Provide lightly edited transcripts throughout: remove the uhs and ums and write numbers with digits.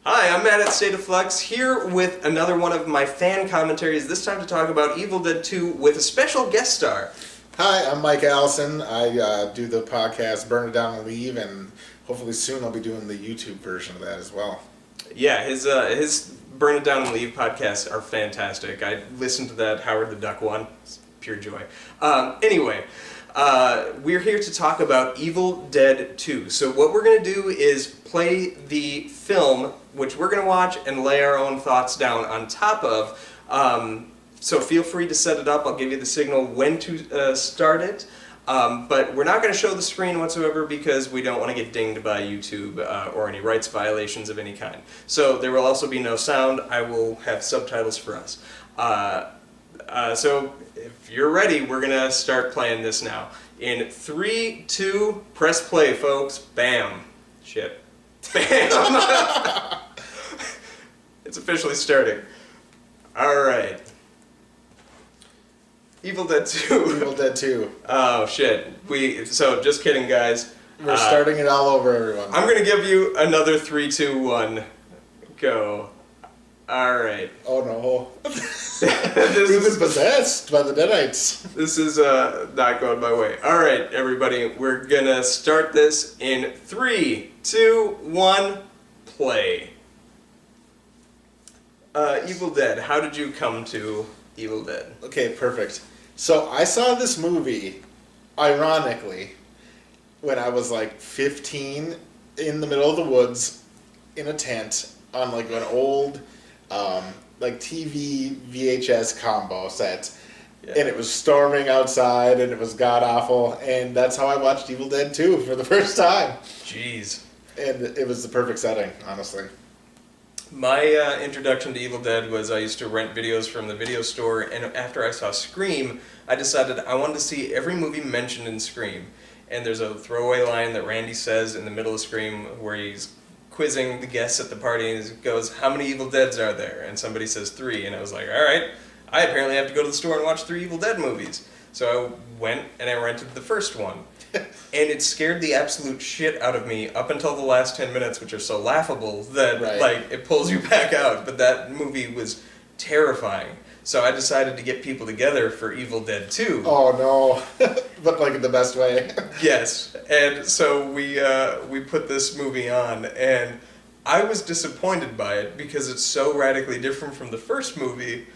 Hi, I'm Matt at State of Flux, here with another one of my fan commentaries, this time to talk about Evil Dead 2 with a special guest star. Hi, I'm Mike Allison. I do the podcast Burn It Down and Leave, and hopefully soon I'll be doing the YouTube version of that as well. Yeah, his Burn It Down and Leave podcasts are fantastic. I listened to that Howard the Duck one. It's pure joy. Anyway, we're here to talk about Evil Dead 2. So what we're going to do is play the film, which we're going to watch and lay our own thoughts down on top of. So feel free to set it up. I'll give you the signal when to start it. But we're not going to show the screen whatsoever because we don't want to get dinged by YouTube or any rights violations of any kind. So there will also be no sound. I will have subtitles for us. So if you're ready, we're going to start playing this now. In 3, 2, press play, folks. Bam. Shit. Bam. It's officially starting. Alright. Evil Dead 2. Evil Dead 2. Oh, shit. So, just kidding, guys. We're starting it all over, everyone. I'm going to give you another 3, 2, 1. Go. Alright. Oh, no. We've been possessed by the Deadites. This is not going my way. Alright, everybody. We're going to start this in 3, 2, 1, play. Evil Dead. How did you come to Evil Dead? Okay, perfect. So I saw this movie, ironically, when I was like 15, in the middle of the woods, in a tent, on like an old like TV VHS combo set. Yeah. And it was storming outside, and it was god-awful, and that's how I watched Evil Dead 2 for the first time. Jeez. And it was the perfect setting, honestly. My introduction to Evil Dead was I used to rent videos from the video store, and after I saw Scream, I decided I wanted to see every movie mentioned in Scream. And there's a throwaway line that Randy says in the middle of Scream where he's quizzing the guests at the party, and he goes, "How many Evil Deads are there?" And somebody says 3, and I was like, alright, I apparently have to go to the store and watch 3 Evil Dead movies. So I went and I rented the first one. And it scared the absolute shit out of me up until the last 10 minutes, which are so laughable that like it pulls you back out. But that movie was terrifying. So I decided to get people together for Evil Dead 2. Oh no. But like in the best way. Yes. And so we put this movie on, and I was disappointed by it because it's so radically different from the first movie.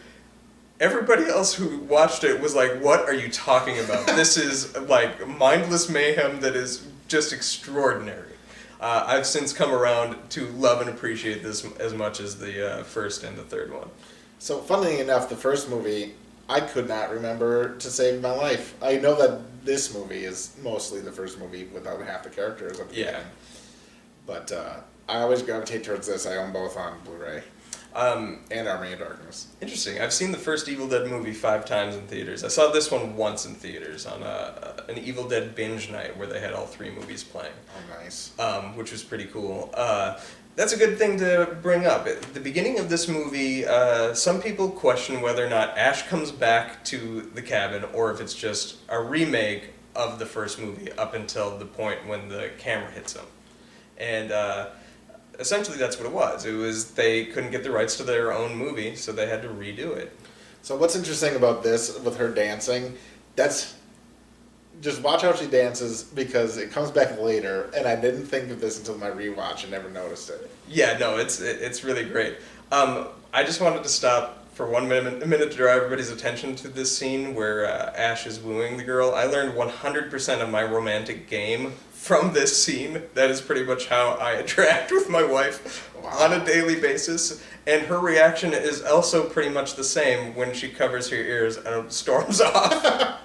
Everybody else who watched it was like, what are you talking about? This is like mindless mayhem that is just extraordinary. I've since come around to love and appreciate this as much as the first and the third one. So funnily enough, the first movie, I could not remember to save my life. I know that this movie is mostly the first movie without half the characters at the beginning. But I always gravitate towards this. I own both on Blu-ray. And Army of Darkness. Interesting. I've seen the first Evil Dead movie 5 times in theaters. I saw this one once in theaters on an Evil Dead binge night where they had all 3 movies playing. Oh, nice. Which was pretty cool. That's a good thing to bring up. At the beginning of this movie, some people question whether or not Ash comes back to the cabin or if it's just a remake of the first movie up until the point when the camera hits him. And essentially that's what it was. It was they couldn't get the rights to their own movie, so they had to redo it. So what's interesting about this, with her dancing, that's... Just watch how she dances, because it comes back later, and I didn't think of this until my rewatch and never noticed it. Yeah, no, it's really great. I just wanted to stop for a minute to draw everybody's attention to this scene where Ash is wooing the girl. I learned 100% of my romantic game from this scene. That is pretty much how I interact with my wife on a daily basis. And her reaction is also pretty much the same when she covers her ears and storms off.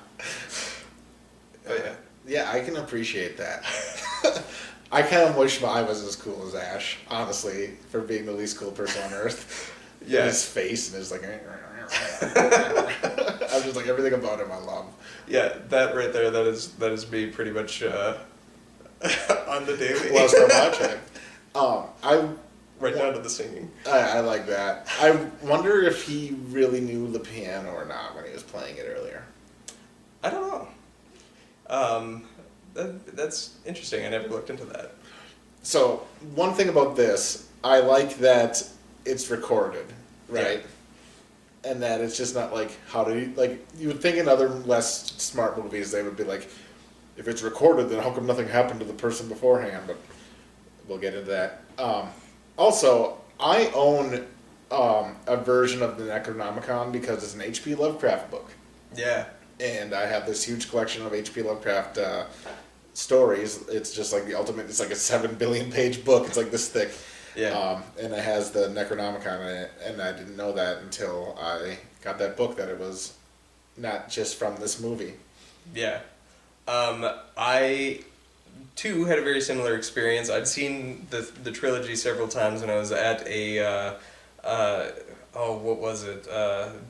Yeah, I can appreciate that. I kind of wish I was as cool as Ash, honestly, for being the least cool person on Earth. Yeah. His face and his like... I'm just like, everything about him I love. Yeah, that right there, that is me pretty much on the daily. Well, start watching. Right down to the singing. I like that. I wonder if he really knew the piano or not when he was playing it earlier. I don't know. That's interesting. I never looked into that. So one thing about this, I like that it's recorded, right? Yeah. And that it's just not like you would think in other less smart movies they would be like, if it's recorded, then how come nothing happened to the person beforehand? But we'll get into that. Also, I own a version of the Necronomicon because it's an H.P. Lovecraft book. Yeah. And I have this huge collection of H.P. Lovecraft stories. It's just like the ultimate. It's like a 7 billion page book. It's like this thick. Yeah. And it has the Necronomicon in it, and I didn't know that until I got that book, that it was not just from this movie. Yeah. I too had a very similar experience. I'd seen the trilogy several times when I was at a what was it?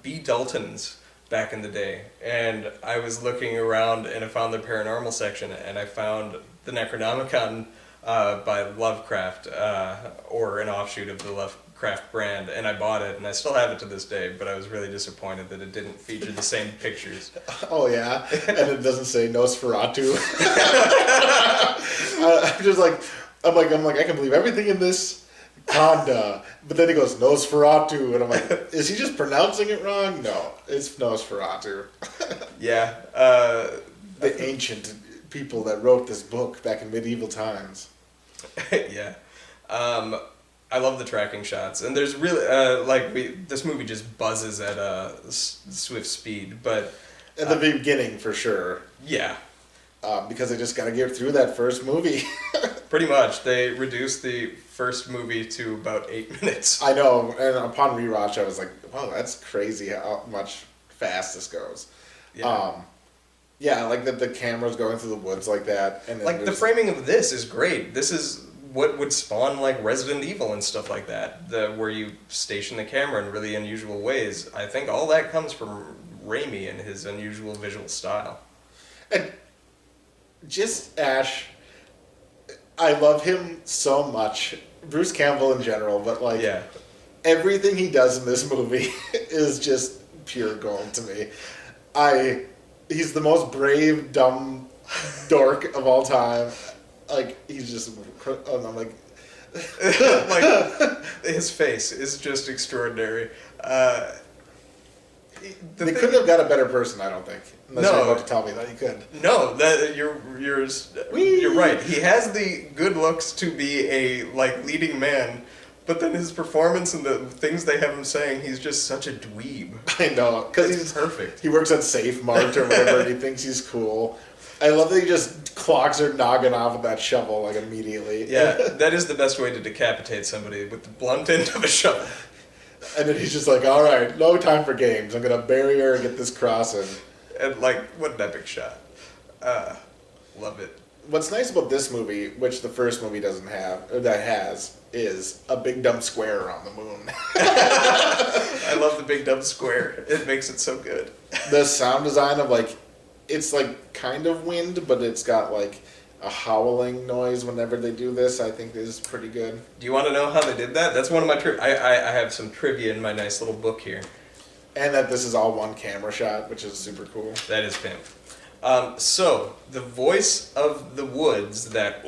B. Dalton's back in the day, and I was looking around and I found the paranormal section, and I found the Necronomicon by Lovecraft, or an offshoot of the Lovecraft brand, and I bought it, and I still have it to this day, but I was really disappointed that it didn't feature the same pictures. Oh yeah, and it doesn't say Nosferatu. I'm like, I can believe everything in this Conda, but then he goes Nosferatu, and I'm like, is he just pronouncing it wrong? No, it's Nosferatu. Yeah. The ancient people that wrote this book back in medieval times. Yeah. I love the tracking shots, and there's really this movie just buzzes at a swift speed, but at the beginning for sure. Yeah. Because they just got to get through that first movie. Pretty much, they reduced the first movie to about 8 minutes. I know, and upon rewatch, I was like, "Wow, that's crazy how much fast this goes." Yeah. Yeah, I like that the camera's going through the woods like that, and then like the framing of this is great. This is what would spawn like Resident Evil and stuff like that, where you station the camera in really unusual ways. I think all that comes from Raimi and his unusual visual style. And just Ash, I love him so much. Bruce Campbell in general, but Yeah. everything he does in this movie is just pure gold to me. He's the most brave, dumb dork of all time. He's just, I'm like, his face is just extraordinary. They couldn't have got a better person, I don't think. Unless you're about to tell me that you could. No, you're right. He has the good looks to be a leading man, but then his performance and the things they have him saying, he's just such a dweeb. I know, because he's perfect. He works at Safe Mart or whatever, and he thinks he's cool. I love that he just clocks her noggin off with that shovel immediately. Yeah, that is the best way to decapitate somebody, with the blunt end of a shovel. And then he's just like, all right, no time for games. I'm going to bury her and get this crossing. And what an epic shot. Love it. What's nice about this movie, which the first movie doesn't have, or that has, is a big dumb square around the moon. I love the big dumb square. It makes it so good. The sound design of it's kind of wind, but it's got a howling noise whenever they do this, I think is pretty good. Do you want to know how they did that? That's one of my I have some trivia in my nice little book here. And that this is all one camera shot, which is super cool. That is pimp. So, the voice of the woods, that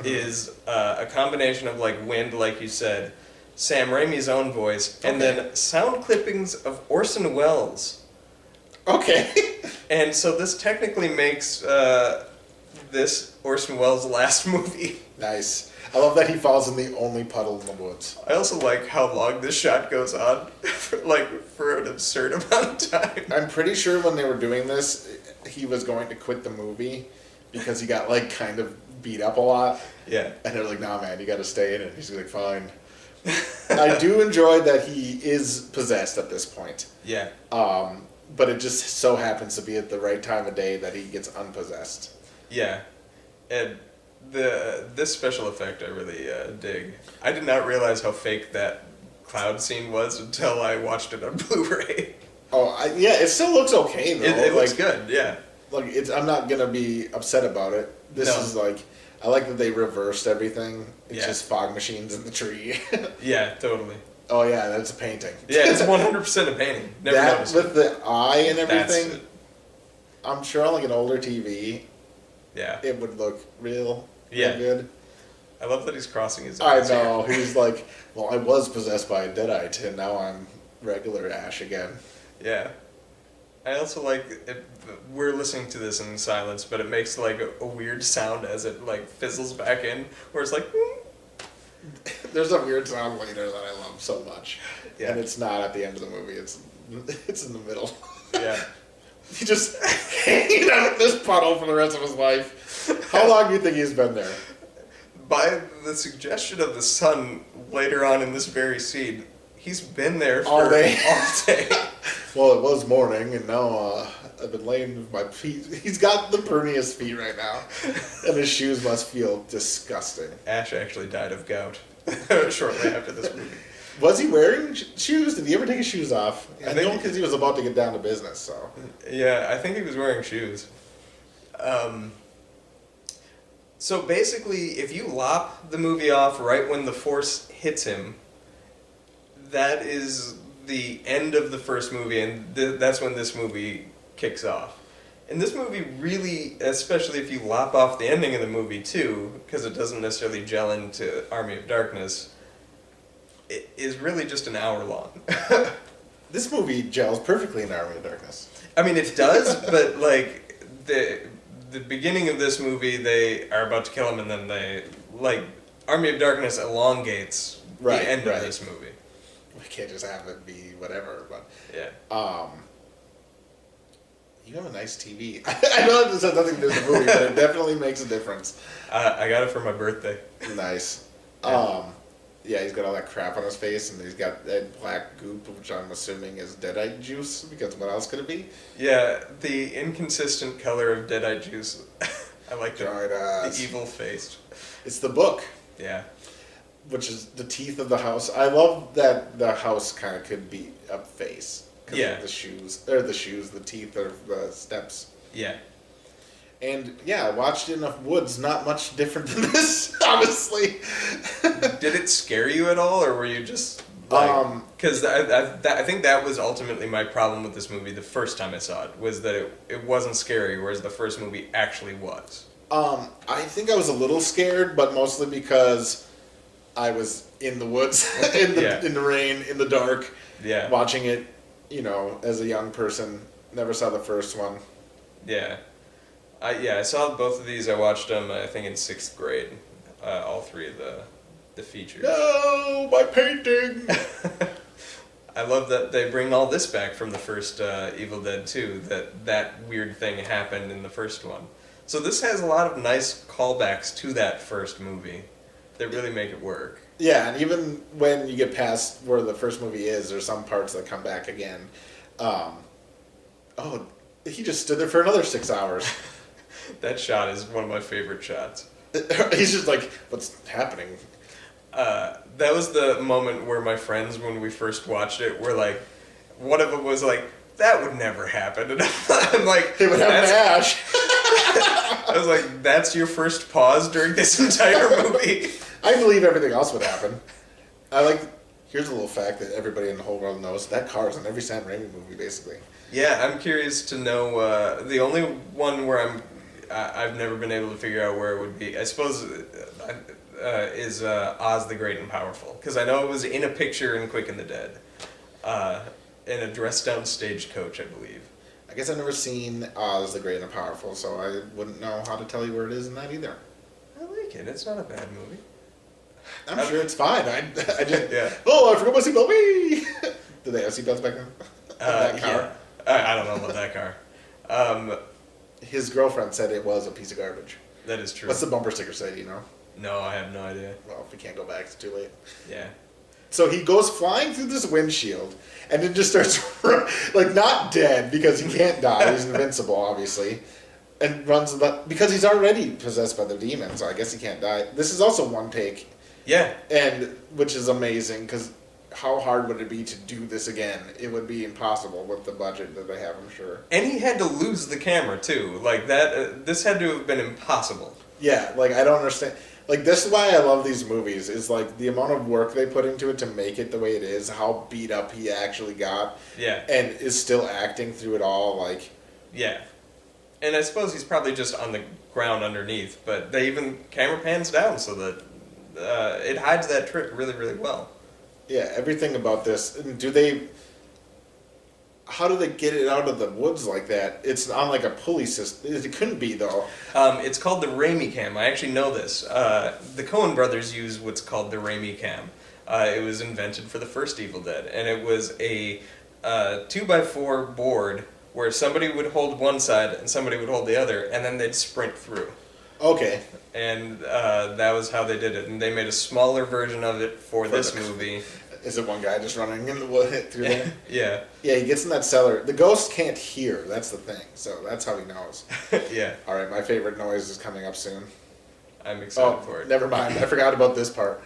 is a combination of wind, like you said, Sam Raimi's own voice, and then sound clippings of Orson Welles. Okay. And so this technically makes this Orson Welles' last movie. Nice. I love that he falls in the only puddle in the woods. I also like how long this shot goes on, for an absurd amount of time. I'm pretty sure when they were doing this, he was going to quit the movie because he got kind of beat up a lot. Yeah. And they're like, nah, man, you got to stay in it. He's like, fine. I do enjoy that he is possessed at this point. Yeah. But it just so happens to be at the right time of day that he gets unpossessed. Yeah. And this special effect I really dig. I did not realize how fake that cloud scene was until I watched it on Blu-ray. Oh, yeah, it still looks okay, though. It looks good, yeah. I'm not going to be upset about it. This is I like that they reversed everything. It's just fog machines in the tree. Yeah, totally. Oh, yeah, that's a painting. Yeah, it's 100% a painting. Never noticed with the eye and everything, That's I'm sure on an older TV, yeah, it would look real Yeah. good. I love that he's crossing his I eyes here. know. He's like, well, I was possessed by a deadite, and now I'm regular Ash again. Yeah. I also like it, we're listening to this in silence, but it makes like a weird sound as it like fizzles back in, where it's like. There's a weird sound later that I love so much, Yeah. and it's not at the end of the movie. It's in the middle. Yeah. He just hanging out in this puddle for the rest of his life. How long do you think he's been there? By the suggestion of the son later on in this very scene, he's been there for All day. All day. Well, it was morning, and now I've been laying with my feet. He's got the burniest feet right now, and his shoes must feel disgusting. Ash actually died of gout shortly after this movie. Was he wearing shoes? Did he ever take his shoes off? I think know because he was about to get down to business, so. Yeah, I think he was wearing shoes. So basically, if you lop the movie off right when the Force hits him, that is the end of the first movie, and that's when this movie kicks off. And this movie really, especially if you lop off the ending of the movie too, because it doesn't necessarily gel into Army of Darkness, it is really just an hour long. This movie gels perfectly in Army of Darkness. I mean, it does, but like the beginning of this movie, they are about to kill him, and then they like Army of Darkness elongates the end of this movie. We can't just have it be whatever, but Yeah. You have a nice TV. I know this has nothing to do with the movie, but it definitely makes a difference. I got it for my birthday. Nice. Yeah. Yeah, he's got all that crap on his face, and he's got that black goop, which I'm assuming is deadite juice, because what else could it be? Yeah, the inconsistent color of Deadite juice. I like the evil face. It's the book, Yeah. which is the teeth of the house. I love that the house kind of could be a face. 'Cause Yeah. of the teeth of the steps. Yeah. And yeah, I watched it in the woods, not much different than this, honestly. Did it scare you at all, or were you just like? Because I think that was ultimately my problem with this movie the first time I saw it, was that it wasn't scary, whereas the first movie actually was. I think I was a little scared, but mostly because I was in the woods, in the rain, in the dark, watching it, as a young person. Never saw the first one. Yeah. I saw both of these. I watched them, I think, in 6th grade. All three of the features. No, my painting! I love that they bring all this back from the first Evil Dead 2, that weird thing happened in the first one. So this has a lot of nice callbacks to that first movie that really make it work. Yeah, and even when you get past where the first movie is, there's some parts that come back again. He just stood there for another 6 hours. That shot is one of my favorite shots. He's just like, what's happening? That was the moment where my friends, when we first watched it, were like, one of them was like, that would never happen. And I'm like, It would have Ash. I was like, that's your first pause during this entire movie? I believe everything else would happen. Here's a little fact that everybody in the whole world knows. That car is in every Sam Raimi movie, basically. Yeah, I'm curious to know, the only one where I've never been able to figure out where it would be, I suppose, is Oz the Great and Powerful. Because I know it was in a picture in Quick and the Dead. In a dressed-down stagecoach, I believe. I guess I've never seen Oz the Great and the Powerful, so I wouldn't know how to tell you where it is in that either. I like it. It's not a bad movie. I'm sure it's fine. I just... Yeah. Oh, I forgot my seatbelt. Whee! Did they have seatbelts back then? That car? Yeah. I don't know about that car. His girlfriend said it was a piece of garbage. That is true. What's the bumper sticker say, do you know? No, I have no idea. Well, if we can't go back, it's too late. Yeah. So he goes flying through this windshield, and then just starts, not dead, because he can't die, he's invincible, obviously, and runs, because he's already possessed by the demon, so I guess he can't die. This is also one take. Yeah. And, which is amazing, because how hard would it be to do this again? It would be impossible with the budget that they have, I'm sure. And he had to lose the camera, too. Like, that, this had to have been impossible. Yeah, I don't understand. This is why I love these movies, is, the amount of work they put into it to make it the way it is, how beat up he actually got. Yeah. And is still acting through it all, Yeah. And I suppose he's probably just on the ground underneath, but they even camera pans down so that it hides that trick really, really well. Yeah, everything about this. How do they get it out of the woods like that? It's on like a pulley system. It couldn't be though. It's called the Raimi cam. I actually know this. The Coen brothers use what's called the Raimi cam. It was invented for the first Evil Dead, and it was a 2x4 board where somebody would hold one side and somebody would hold the other, and then they'd sprint through. Okay. And that was how they did it. And they made a smaller version of it for this movie. Is it one guy just running in the wood through there? Yeah. Yeah, he gets in that cellar. The ghost can't hear. That's the thing. So that's how he knows. Yeah. All right, my favorite noise is coming up soon. I'm excited for it. Never mind. I forgot about this part.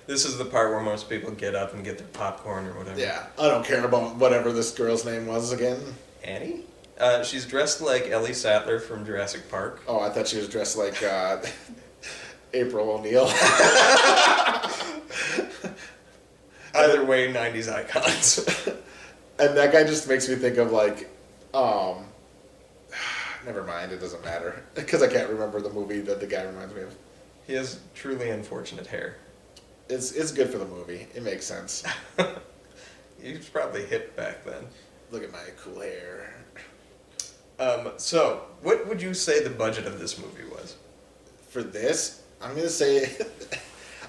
This is the part where most people get up and get their popcorn or whatever. Yeah, I don't care about whatever this girl's name was again. Annie? She's dressed like Ellie Sattler from Jurassic Park. Oh, I thought she was dressed like April O'Neil. Either way, 90s icons. And that guy just makes me think of like, never mind, it doesn't matter. Because I can't remember the movie that the guy reminds me of. He has truly unfortunate hair. It's good for the movie. It makes sense. He was probably hip back then. Look at my cool hair. So, what would you say the budget of this movie was? For this, I'm going to say,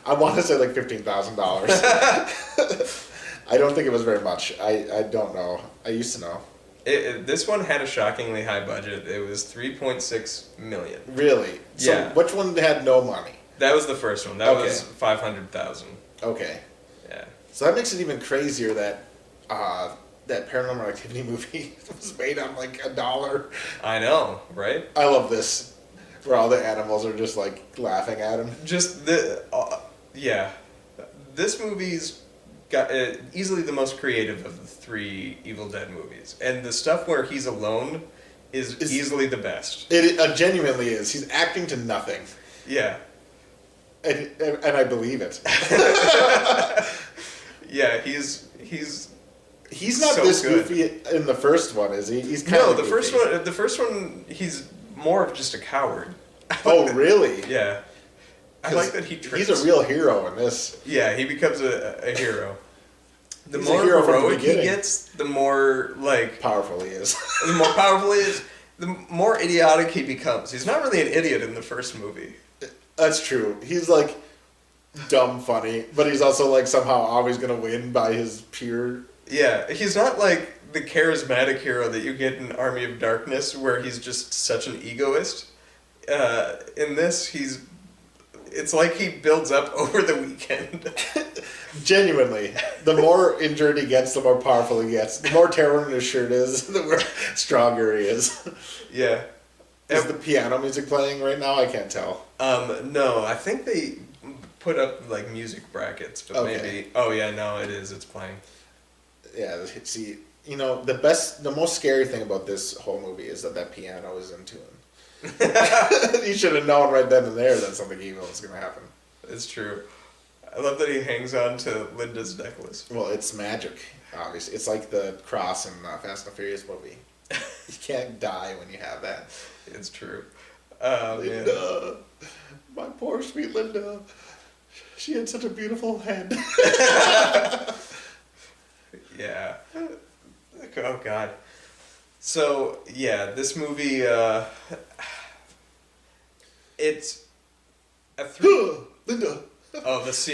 I want to say like $15,000. I don't think it was very much. I don't know. I used to know. This one had a shockingly high budget. It was $3.6 million. Really? So Yeah. which one had no money? That was the first one. That was $500,000. Okay. Yeah. So that makes it even crazier that that Paranormal Activity movie was made on like $1. I know, right? I love this, where all the animals are just like laughing at him. Just yeah. This movie's got easily the most creative of the 3 Evil Dead movies, and the stuff where he's alone is easily the best. It genuinely is. He's acting to nothing. Yeah. And I believe it. Yeah, he's not so this good. goofy in the first one, is he? He's kind of the first one he's more of just a coward. Oh, really? Yeah. I like that he tricks. He's a real hero in this. Yeah, he becomes a hero. The He's more a hero from the heroic he beginning. gets, the more Powerful he is. the more powerful he is, the more idiotic he becomes. He's not really an idiot in the first movie. That's true. He's like dumb funny, but he's also like somehow always gonna win by his pure. Yeah, he's not like the charismatic hero that you get in Army of Darkness, where he's just such an egoist. In this, it's like he builds up over the weekend. Genuinely, the more injured he gets, the more powerful he gets. The more terror in his shirt is, the more stronger he is. Yeah. Is the piano music playing right now? I can't tell. No, I think they put up like music brackets, but Okay. maybe. Oh yeah, no, it is. It's playing. Yeah, see, the most scary thing about this whole movie is that piano is in tune. You should have known right then and there that something evil was going to happen. It's true. I love that he hangs on to Linda's necklace. Well, it's magic, obviously. It's like the cross in Fast and Furious movie. You can't die when you have that. It's true. Man. Linda, my poor sweet Linda. She had such a beautiful head. Yeah. Oh God. So yeah, this movie. It's a 3. Linda. Oh, this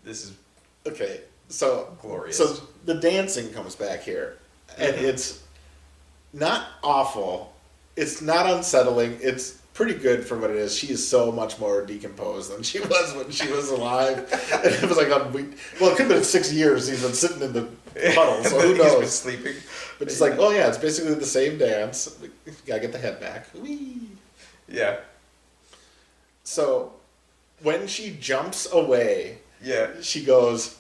is Okay, so glorious. So the dancing comes back here, and it's not awful. It's not unsettling. It's pretty good for what it is. She is so much more decomposed than she was when she was alive. And it was like well, it could have been 6 years he's been sitting in the puddle, so who He's been knows? sleeping. But it's like, oh yeah, it's basically the same dance. You gotta get the head back. Whee! Yeah. So when she jumps away, Yeah. she goes,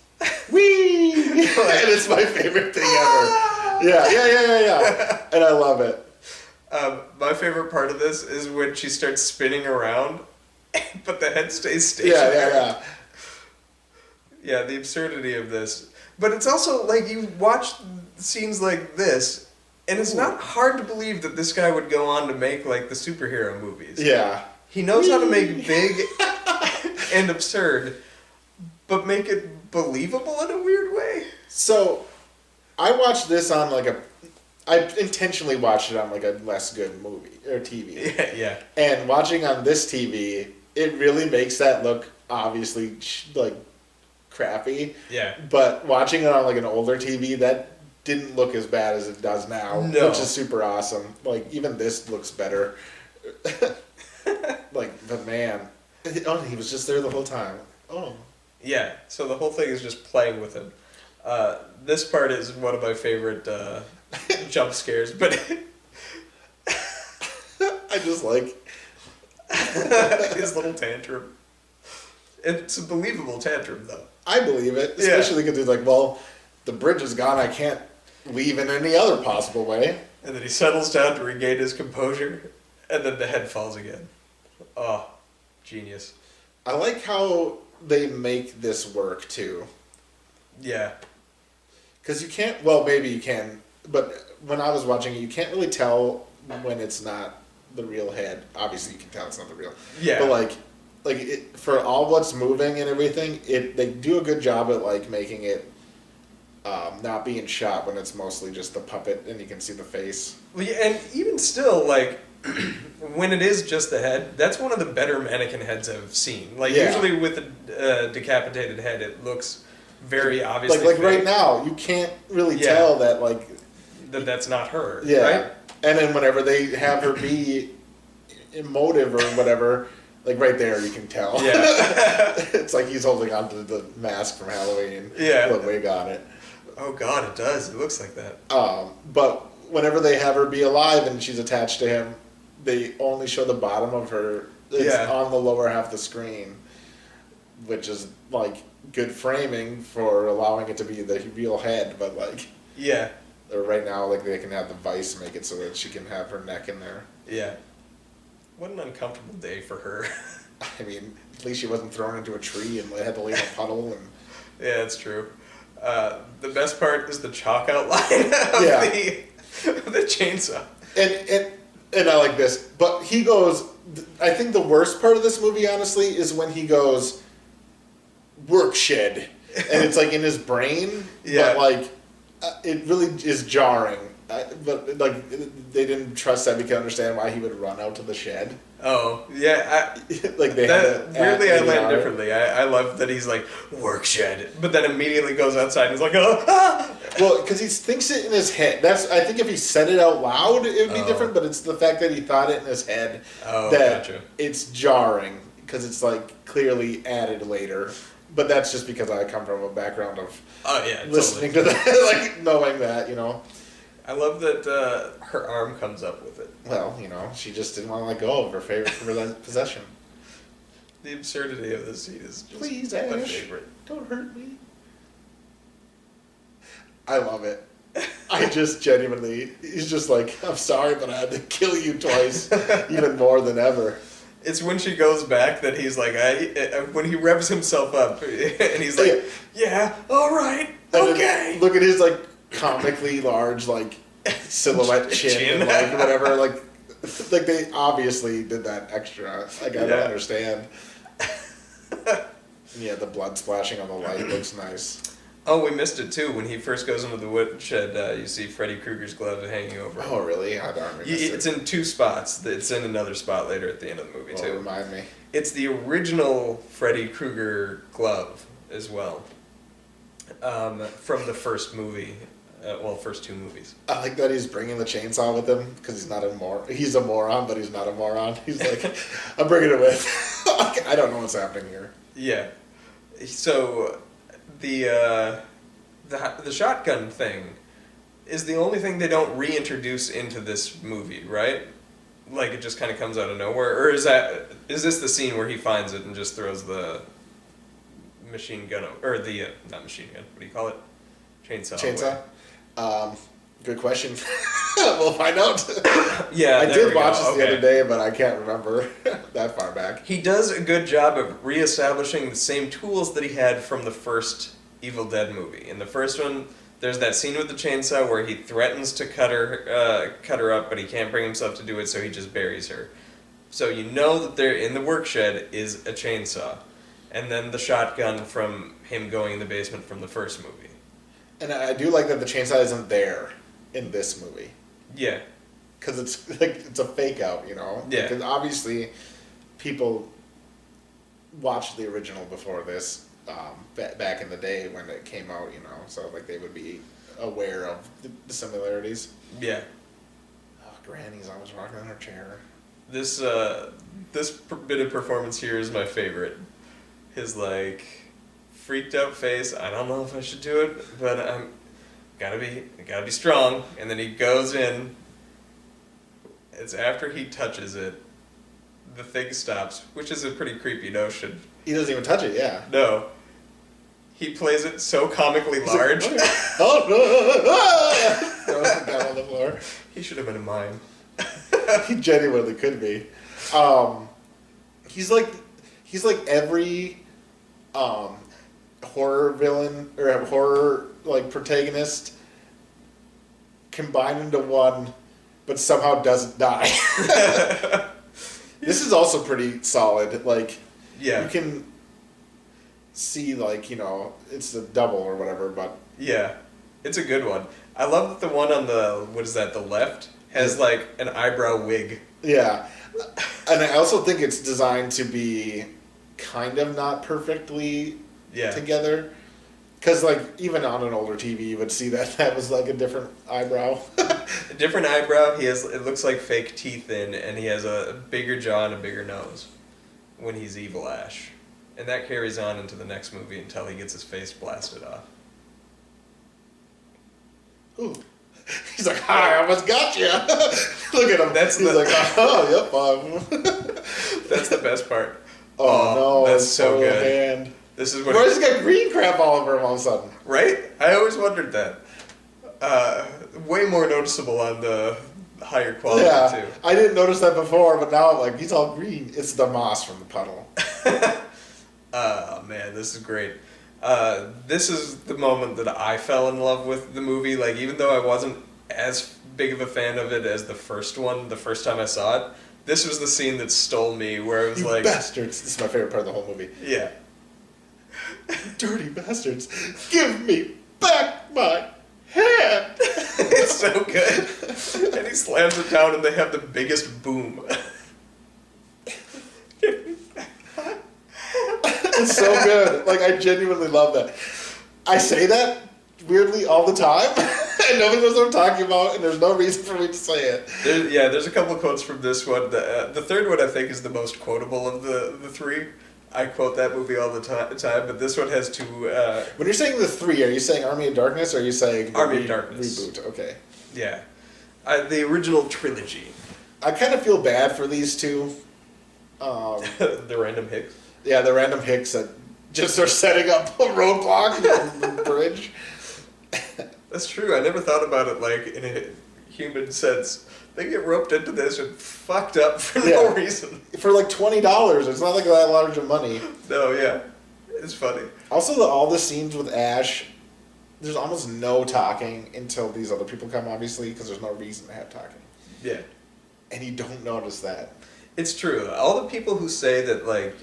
wee! And it's my favorite thing ever. Yeah. And I love it. My favorite part of this is when she starts spinning around, but the head stays stationary. Yeah. Yeah, the absurdity of this. But it's also like you watch scenes like this, and it's not hard to believe that this guy would go on to make like the superhero movies. Yeah. He knows how to make big. and absurd, but make it believable in a weird way. So, I watched this on I intentionally watched it on like a less good movie or TV. Yeah. And watching on this TV, it really makes that look obviously like crappy. Yeah. But watching it on like an older TV, that didn't look as bad as it does now, No. which is super awesome. Like even this looks better. But man, he was just there the whole time. Oh. Yeah. So the whole thing is just playing with him. This part is one of my favorite jump scares, but I just like his little tantrum. It's a believable tantrum, though. I believe it, especially because he's like, well, the bridge is gone. I can't leave in any other possible way. And then he settles down to regain his composure, and then the head falls again. Oh, genius. I like how they make this work, too. Yeah. Because you can't, well, maybe you can, but when I was watching it, you can't really tell when it's not the real head. Obviously, you can tell it's not the real. Yeah. But, for all what's moving and everything, they do a good job at, making it not being shot when it's mostly just the puppet and you can see the face. Well, yeah, and even still, when it is just the head, that's one of the better mannequin heads I've seen. Usually with a decapitated head, it looks very obviously Like fake. right now, you can't really tell that, that's not her, yeah. right? And then whenever they have her be emotive or whatever, right there you can tell. Yeah. It's like he's holding onto the mask from Halloween. Yeah. The wig on it. Oh God, it does. It looks like that. But whenever they have her be alive and she's attached to him, they only show the bottom of her. It's on the lower half of the screen, which is good framing for allowing it to be the real head. But yeah. Or right now, they can have the vice make it so that she can have her neck in there. Yeah. What an uncomfortable day for her. I mean, at least she wasn't thrown into a tree and had to lay in a puddle. And yeah, that's true. The best part is the chalk outline of the chainsaw. And I like this, but he goes. I think the worst part of this movie, honestly, is when he goes work shed, and it's in his brain. Yeah. But it really is jarring. But they didn't trust that we can understand why he would run out to the shed. Oh yeah, they weirdly I land differently. I love that he's work shed, but then immediately goes outside and is ah! Well, because he thinks it in his head. I think if he said it out loud, it would be different. But it's the fact that he thought it in his head that gotcha. It's jarring because it's clearly added later. But that's just because I come from a background of listening to that, knowing that, I love that her arm comes up with it. Well, she just didn't want to let go of her favorite possession. The absurdity of this scene is just Please, my Ash, favorite. don't hurt me. I love it. I just genuinely, he's just I'm sorry, but I had to kill you twice, even more than ever. It's when she goes back that he's when he revs himself up, and he's yeah, all right, okay. Look at his comically large silhouette chin and whatever they obviously did that extra. I don't understand. Yeah, the blood splashing on the light looks nice. Oh, we missed it too. When he first goes into the woodshed, you see Freddy Krueger's glove hanging over. Oh, really? I don't remember. It's in two spots. It's in another spot later at the end of the movie too. Remind me. It's the original Freddy Krueger glove as well, from the first movie. First two movies. I like that he's bringing the chainsaw with him because he's not a moron. He's a moron, but he's not a moron. He's I'm bringing it with. I don't know what's happening here. Yeah. So, the shotgun thing is the only thing they don't reintroduce into this movie, right? It just kind of comes out of nowhere, or is this the scene where he finds it and just throws the machine gun or the not machine gun? What do you call it? Chainsaw. Away? Good question. We'll find out. Yeah, I did watch this the other day, but I can't remember that far back. He does a good job of reestablishing the same tools that he had from the first Evil Dead movie. In the first one, there's that scene with the chainsaw where he threatens to cut her up, but he can't bring himself to do it, so he just buries her. So you know that there in the work shed is a chainsaw. and then the shotgun from him going in the basement from the first movie. And I do like that the chainsaw isn't there in this movie. Yeah. Because it's like it's a fake out, you know? Yeah. Because obviously people watched the original before this back in the day when it came out, you know? So like they would be aware of the similarities. Yeah. Oh, Granny's always rocking in her chair. This bit of performance here is my favorite. His like freaked out face. I don't know if I should do it, but I'm gotta be strong. And then he goes in. It's after he touches it, the thing stops, which is a pretty creepy notion. He doesn't even touch it, yeah. No. He plays it so comically large. Like, oh, throws the gun on the floor. He should have been a mime. He genuinely could be. He's like every horror villain or horror like protagonist combined into one, but somehow doesn't die. This is also pretty solid. Like, yeah, you can see like, you know, it's a double or whatever, but yeah, it's a good one. I love that the one on the the left has like an eyebrow wig. Yeah, and I also think it's designed to be kind of not perfectly together. Because, like, even on an older TV, you would see that was, like, a different eyebrow. A different eyebrow. It looks like fake teeth and he has a bigger jaw and a bigger nose when he's Evil Ash. And that carries on into the next movie until he gets his face blasted off. Ooh. He's like, hi, I almost got you. Look at him. He's like, oh, yep. That's the best part. Oh, no. That's so good. Hand. This is what. Why does he got green crap all over him all of a sudden? Right? I always wondered that. Way more noticeable on the higher quality, too. I didn't notice that before, but now I'm like, he's all green. It's the moss from the puddle. Oh, man, this is great. This is the moment that I fell in love with the movie. Like, even though I wasn't as big of a fan of it as the first one, the first time I saw it, this was the scene that stole me, where it was you bastards. This is my favorite part of the whole movie. Yeah. Dirty bastards. Give me back my hand. It's so good. And he slams it down and they have the biggest boom. It's so good. Like, I genuinely love that. I say that weirdly all the time. And nobody knows what I'm talking about, and there's no reason for me to say it. There's a couple quotes from this one. The third one I think is the most quotable of the three. I quote that movie all the time, but this one has two... When you're saying the three, are you saying Army of Darkness, or are you saying... Army of Darkness. Reboot, okay. Yeah. The original trilogy. I kind of feel bad for these two. The random hicks. Yeah, the random hicks that just are setting up a roadblock on the bridge. That's true. I never thought about it like in a human sense. They get roped into this and fucked up for no reason. For like $20. It's not like that large of money. No, yeah. It's funny. Also, all the scenes with Ash, there's almost no talking until these other people come, obviously, because there's no reason to have talking. Yeah. And you don't notice that. It's true. All the people who say that like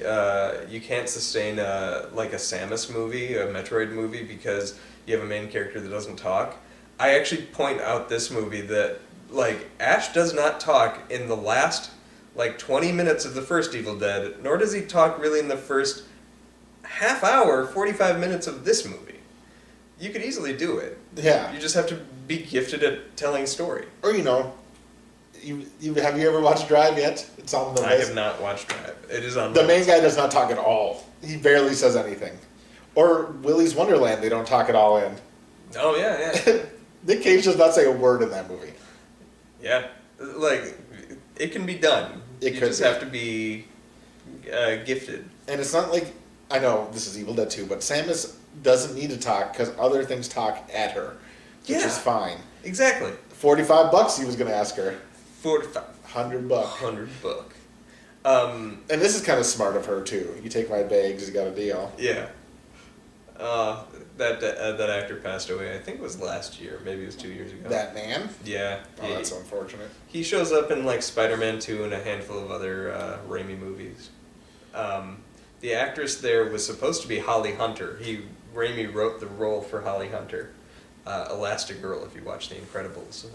you can't sustain like a Samus movie, a Metroid movie, because you have a main character that doesn't talk, I actually point out this movie that like Ash does not talk in the last like 20 minutes of the first Evil Dead, nor does he talk really in the first half hour, 45 minutes of this movie. You could easily do it. Yeah. You just have to be gifted at telling a story. Or, you know, have you ever watched Drive yet? It's on the list. I have not watched Drive. It is on the main guy does not talk at all. He barely says anything. Or Willy's Wonderland, they don't talk at all in. Oh, yeah. Nick Cage does not say a word in that movie. Yeah. Like, it can be done. You just have to be gifted. And it's not like, I know this is Evil Dead 2, but Samus doesn't need to talk because other things talk at her, which is fine. Exactly. $45 he was going to ask her. 45. $100. $100. And this is kind of smart of her too. You take my bags, you got a deal. Yeah. That actor passed away. I think it was last year. Maybe it was 2 years ago. That man? Yeah. Oh, that's unfortunate. He shows up in like Spider-Man 2 and a handful of other Raimi movies. The actress there was supposed to be Holly Hunter. Raimi wrote the role for Holly Hunter, Elastigirl, if you watch The Incredibles.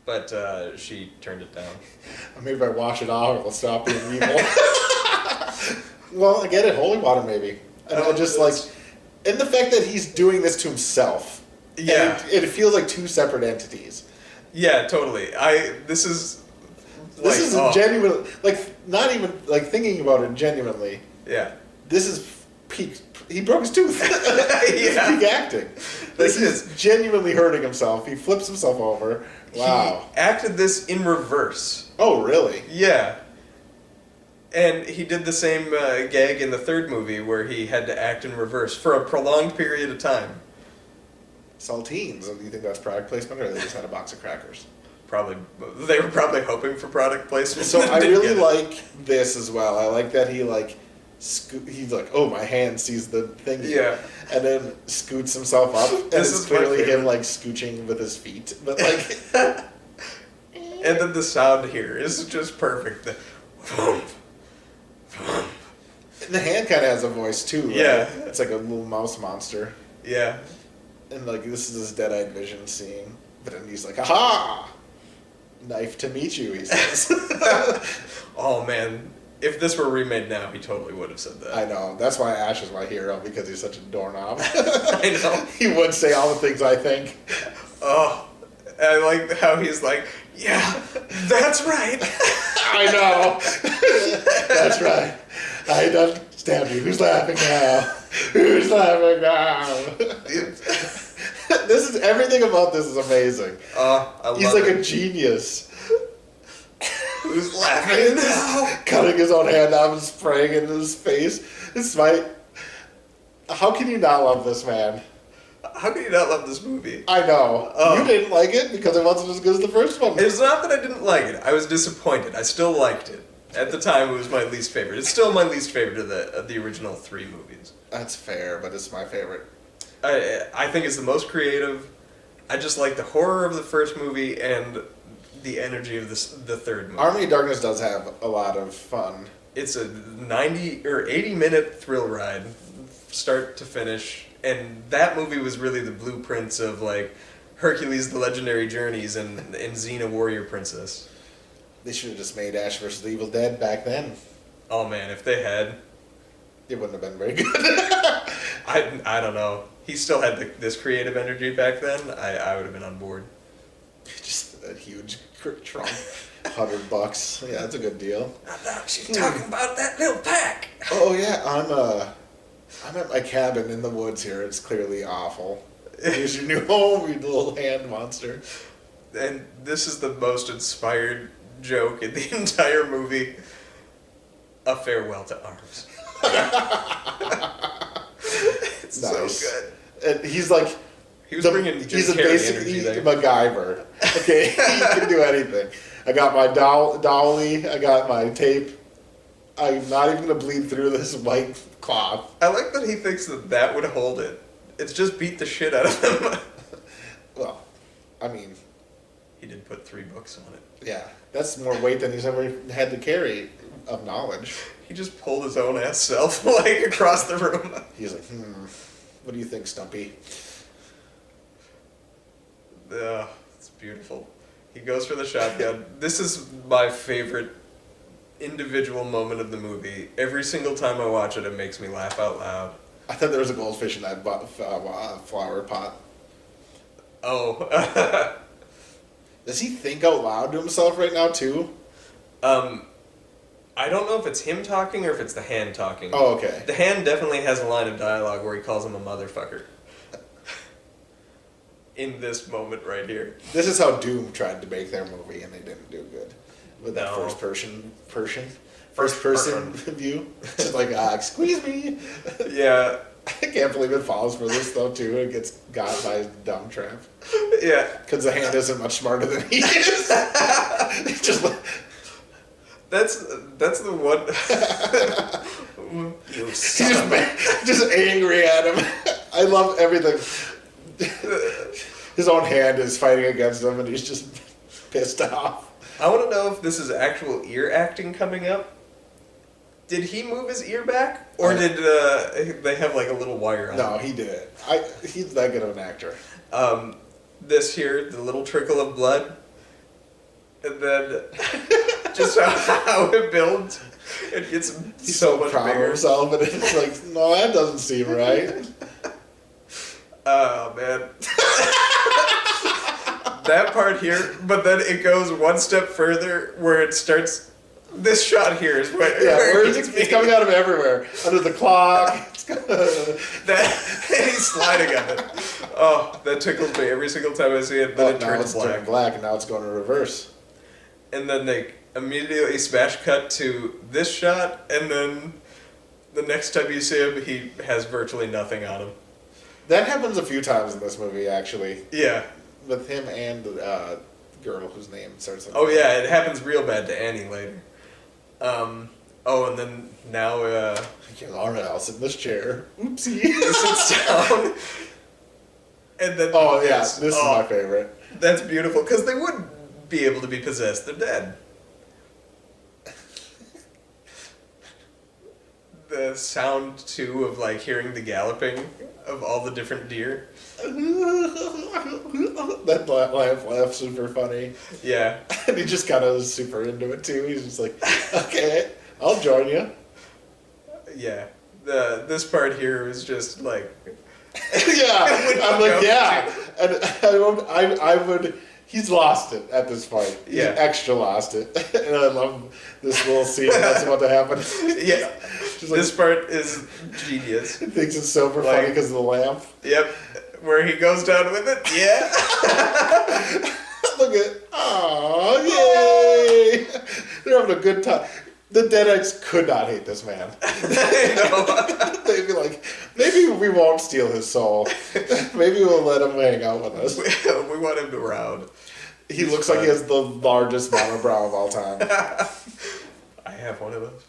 But she turned it down. Maybe if I wash it off, it'll stop being evil. Well, I get it. Holy water, maybe. And I just like, and the fact that he's doing this to himself. Yeah. It feels like two separate entities. Yeah, totally. This is genuine, like, not even, like, thinking about it genuinely. Yeah. This is peak. He broke his tooth. This Yeah. is peak acting. This is genuinely hurting himself. He flips himself over. Wow. He acted this in reverse. Oh, really? Yeah. And he did the same gag in the third movie where he had to act in reverse for a prolonged period of time. Saltines. Do you think that's product placement, or they just had a box of crackers? Probably, they were probably hoping for product placement. So I Didn't really get it. like this as well. I like that he like he's like, oh, my hand sees the thing. Yeah. And then scoots himself up, and This it's is my clearly him favorite. like scooching with his feet, but like. And then the sound here is just perfect. The The hand kind of has a voice too. Right? Yeah. It's like a little mouse monster, yeah. and like this is his dead-eyed vision seeing. But then he's like, "Aha! Knife to meet you," he says. Oh man, if this were remade now, he totally would have said that. I know. That's why Ash is my hero, because he's such a doorknob. I know. He would say all the things I think. Oh, I like how he's like, yeah, that's right. I know. That's right. I done stabbed you. Who's laughing now? Who's laughing now? This is everything about this is amazing. I love He's like it. a genius. Who's laughing now? Cutting his own hand off and spraying it in his face. It's my. How can you not love this man? How can you not love this movie? I know. Oh. You didn't like it because it wasn't as good as the first one. It's not that I didn't like it. I was disappointed. I still liked it. At the time, it was my least favorite. It's still my least favorite of the original three movies. That's fair, but it's my favorite. I think it's the most creative. I just like the horror of the first movie and the energy of the third movie. Army of Darkness does have a lot of fun. It's a 90 or 80-minute thrill ride, start to finish, and that movie was really the blueprints of like Hercules: The Legendary Journeys and Xena: Warrior Princess. They should have just made Ash vs. the Evil Dead back then. Oh man, if they had, It wouldn't have been very good. I don't know. He still had this creative energy back then. I would have been on board. Just a huge trunk. $100. Yeah, that's a good deal. She's talking about that little pack. Oh yeah, I'm at my cabin in the woods here. It's clearly awful. Here's your new home, you little hand monster. And this is the most inspired joke in the entire movie. A farewell to arms. It's Nice. so good. And he's like, He was bringing Jim he's a Carrey basically energy there. MacGyver. Okay, he can do anything. I got my dolly. I got my tape. I'm not even gonna bleed through this white cloth. I like that he thinks that would hold it. It's just beat the shit out of him. Well, I mean, He did put 3 books on it. yeah, that's more weight than he's ever had to carry of knowledge. He just pulled his own ass self like across the room. He's like, what do you think, Stumpy? It's beautiful. He goes for the shotgun. This is my favorite individual moment of the movie. Every single time I watch it, it makes me laugh out loud. I thought there was a goldfish in that flower pot. Oh. Does he think out loud to himself right now, too? I don't know if it's him talking or if it's the hand talking. Oh, okay. The hand definitely has a line of dialogue where he calls him a motherfucker. In this moment right here. This is how Doom tried to make their movie, and they didn't do good. With that No. first person view. Just like, squeeze me. Yeah. I can't believe it falls for this, though, too. It gets got by his dumb trap. Yeah. Because the hand isn't much smarter than he is. It's just like... That's the one. You son He's of a- just angry at him. I love everything. His own hand is fighting against him, and he's just pissed off. I want to know if this is actual ear acting coming up, Did he move his ear back, or did they have like a little wire on? No, it? he did it. He's that good of an actor. This here, the little trickle of blood, and then just how it builds, it gets He's so so much proud bigger. of himself, and it's like, no, that doesn't seem right. Oh man. That part here, but then it goes one step further where it starts. This shot here is where it's coming out of everywhere. Under the clock. And he's sliding on it. Oh, that tickles me every single time I see it. Then it now turns it's black. turning black, and now it's going to reverse. And then they immediately smash cut to this shot, and then the next time you see him, he has virtually nothing on him. That happens a few times in this movie, actually. Yeah. With him and the girl whose name starts with Oh yeah, it happens real bad to Annie later. And then now Laura Allison in this chair. Oopsie. he sits down, and then Oh yeah, this is my favorite. That's beautiful because they wouldn't be able to be possessed. They're dead. The sound too of like hearing the galloping of all the different deer. That laugh super funny. Yeah. And he just kind of is super into it too. He's just like, okay, I'll join you. Yeah. This part here is just like. Yeah, I'm like, yeah, and I would. He's lost it at this point. He's extra lost it, and I love this little scene that's about to happen. Yeah, Just like, this part is genius. He thinks it's super funny because of the lamp. Yep, where he goes down with it. Yeah. Look at, yay! They're having a good time. The Deadites could not hate this man. I know. They'd be like, maybe we won't steal his soul. Maybe we'll let him hang out with us. We want him around. He looks like he has the largest monobrow of all time. I have one of those.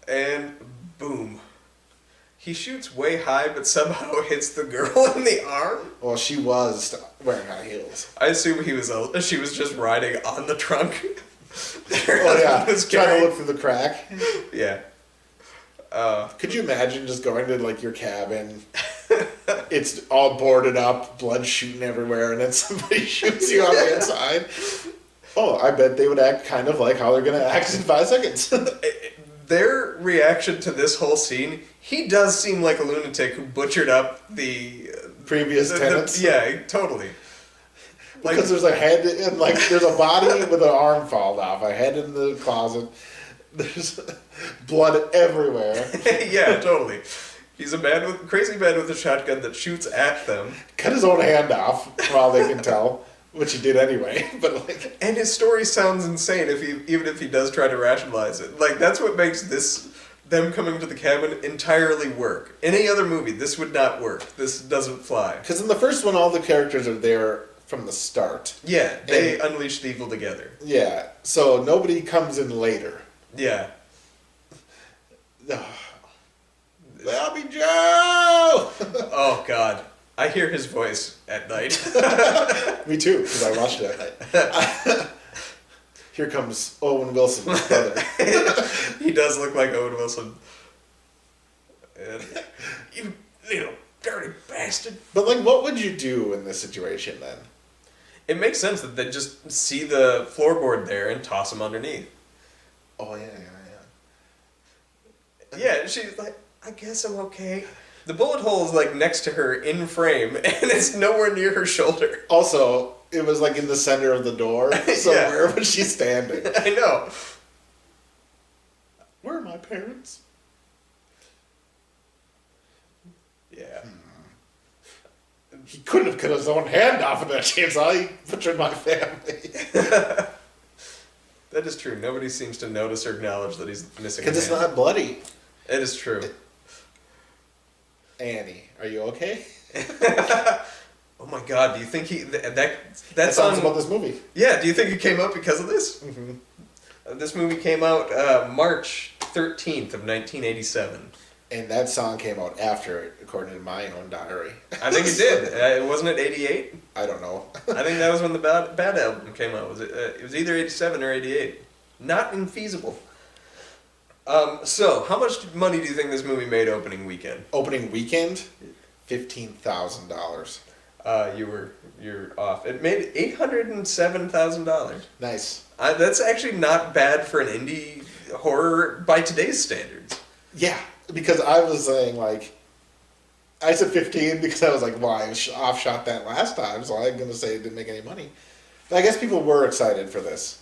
And boom. He shoots way high, but somehow hits the girl in the arm. Well, she was wearing high heels. I assume she was just riding on the trunk. Oh yeah, trying to look through the crack. Yeah. Could you imagine just going to like your cabin? It's all boarded up, blood shooting everywhere, and then somebody shoots you on the inside. Oh, I bet they would act kind of like how they're gonna act in 5 seconds. Their reaction to this whole scene, he does seem like a lunatic who butchered up the previous tenants. Yeah, totally. Because there's a head and like there's a body with an arm fallen off, a head in the closet. There's blood everywhere. Yeah, totally. He's a crazy man with a shotgun that shoots at them. Cut his own hand off, for all they can tell, which he did anyway. But like, and his story sounds insane even if he does try to rationalize it. Like that's what makes them coming to the cabin entirely work. Any other movie, this would not work. This doesn't fly. Because in the first one, all the characters are there from the start. Yeah, they unleash the evil together. Yeah, so nobody comes in later. Yeah. That'll be Joe! Oh, God. I hear his voice at night. Me too, because I watched it at night. Here comes Owen Wilson, his brother. He does look like Owen Wilson. And, you little dirty bastard. But, like, what would you do in this situation, then? It makes sense that they just see the floorboard there and toss him underneath. Oh, yeah. Yeah, she's like, I guess I'm okay. The bullet hole is like next to her in frame, and it's nowhere near her shoulder. Also, it was like in the center of the door, so Yeah. where was she standing? I know. Where are my parents? Yeah. He couldn't have cut his own hand off with that chainsaw. He butchered my family. That is true. Nobody seems to notice or acknowledge that he's missing a Because it's hand. not bloody. It is true. Annie, are you okay? Oh my God! Do you think that sounds song about this movie. Yeah. Do you think it came out because of this? Mm-hmm. This movie came out March 13th of 1987. And that song came out after it, according to my own diary. I think it did. Wasn't it 88? I don't know. I think that was when the Bad album came out. It was either 87 or 88. Not infeasible. So, how much money do you think this movie made opening weekend? Opening weekend, $15,000. You're off. It made $807,000. Nice. That's actually not bad for an indie horror by today's standards. Yeah, because I was saying like, I said 15 because I was like, well, I offshot that last time, so I'm gonna say it didn't make any money. But I guess people were excited for this.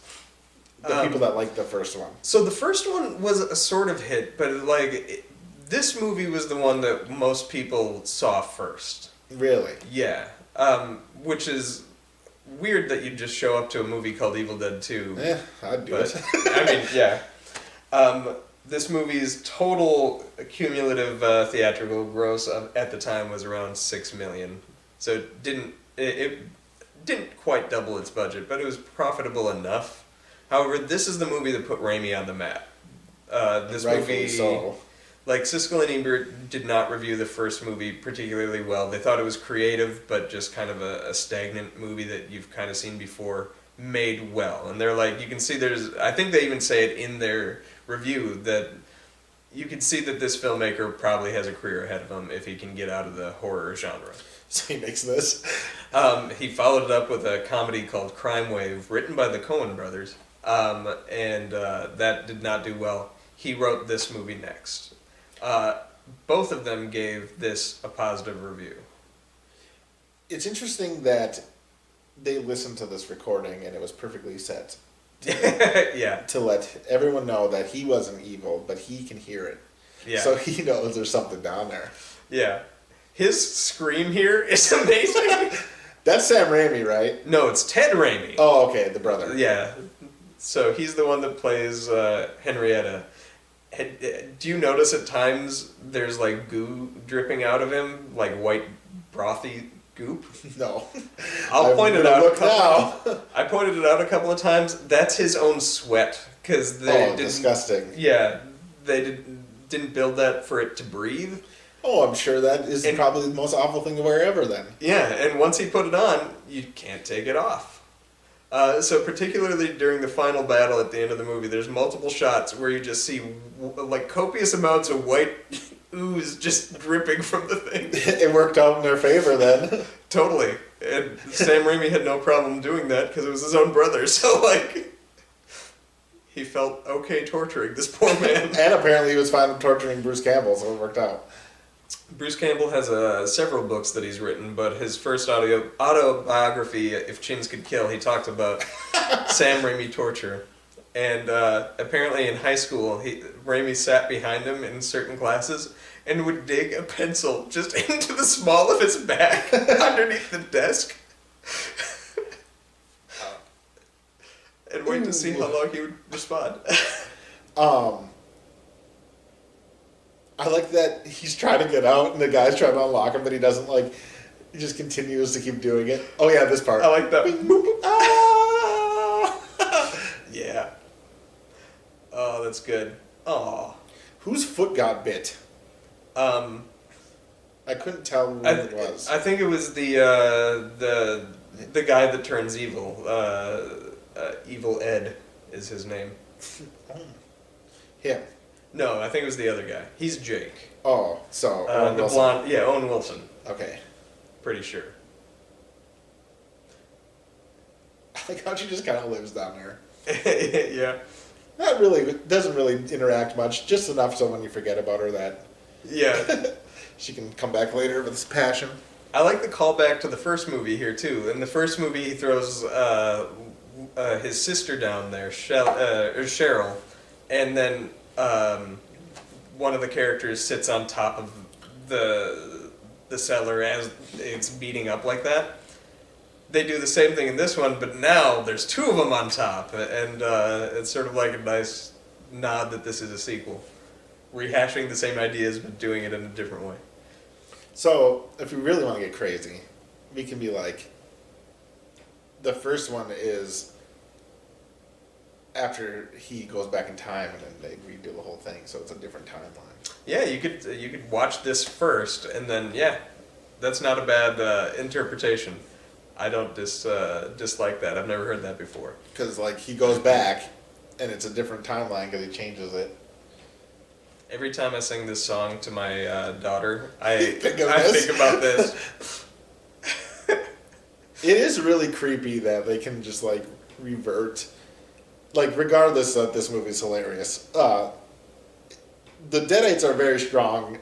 The people that liked the first one. So the first one was a sort of hit, but this movie was the one that most people saw first. Really? Yeah. Which is weird that you'd just show up to a movie called Evil Dead 2. Yeah, I'd do it. I mean, yeah. This movie's total cumulative theatrical gross at the time was around $6 million. So it didn't quite double its budget, but it was profitable enough. However, this is the movie that put Raimi on the map. This Rightfully movie, so. like Siskel and Ebert did not review the first movie particularly well. They thought it was creative, but just kind of a stagnant movie that you've kind of seen before, made well. And they're like, you can see I think they even say it in their review, that you can see that this filmmaker probably has a career ahead of him if he can get out of the horror genre. So he makes this. He followed it up with a comedy called Crime Wave, written by the Coen brothers, and that did not do well. He wrote this movie next. Both of them gave this a positive review. It's interesting that they listened to this recording and it was perfectly set. Yeah. To let everyone know that he wasn't evil, but he can hear it. Yeah. So he knows there's something down there. Yeah. His scream here is amazing. That's Sam Raimi, right? No, it's Ted Raimi. Oh, okay, the brother. Yeah. So he's the one that plays Henrietta. Do you notice at times there's like goo dripping out of him, like white brothy goop? No. I'll point it out. Now. I pointed it out a couple of times. That's his own sweat because they didn't, disgusting. Yeah, they didn't build that for it to breathe. Oh, I'm sure that is probably the most awful thing to wear ever. Then. Yeah, and once he put it on, you can't take it off. So particularly during the final battle at the end of the movie, there's multiple shots where you just see like copious amounts of white ooze just dripping from the thing. It worked out in their favor then. Totally. And Sam Raimi had no problem doing that because it was his own brother. So like, he felt okay torturing this poor man. And apparently he was fine with torturing Bruce Campbell, so it worked out. Bruce Campbell has several books that he's written, but his first autobiography, If Chins Could Kill, he talked about Sam Raimi torture. And apparently in high school, Raimi sat behind him in certain classes and would dig a pencil just into the small of his back underneath the desk. And wait to see how long he would respond. I like that he's trying to get out and the guy's trying to unlock him, but he doesn't like. He just continues to keep doing it. Oh yeah, this part. I like that. Ah! Yeah. Oh, that's good. Oh. Whose foot got bit? I couldn't tell who it was. I think it was the guy that turns evil. Evil Ed is his name. Him. No, I think it was the other guy. He's Jake. Oh, so Owen the Wilson. blonde. Yeah, Owen Wilson. Okay. Pretty sure. I like how she just kind of lives down there. Yeah. Not really. Doesn't really interact much. Just enough so when you forget about her that. Yeah. She can come back later with this passion. I like the callback to the first movie here too. In the first movie, he throws his sister down there, Cheryl, and then one of the characters sits on top of the cellar as it's beating up like that. They do the same thing in this one, but now there's two of them on top, and it's sort of like a nice nod that this is a sequel. Rehashing the same ideas, but doing it in a different way. So, if we really want to get crazy, we can be like, the first one is after he goes back in time and then they redo the whole thing, so it's a different timeline. Yeah, you could watch this first, and then, yeah, that's not a bad interpretation. I don't dislike that. I've never heard that before. Because, like, he goes back, and it's a different timeline because he changes it. Every time I sing this song to my daughter, I Think of I this? think about this. It is really creepy that they can just like revert, like regardless that this movie's hilarious. The Deadites are a very strong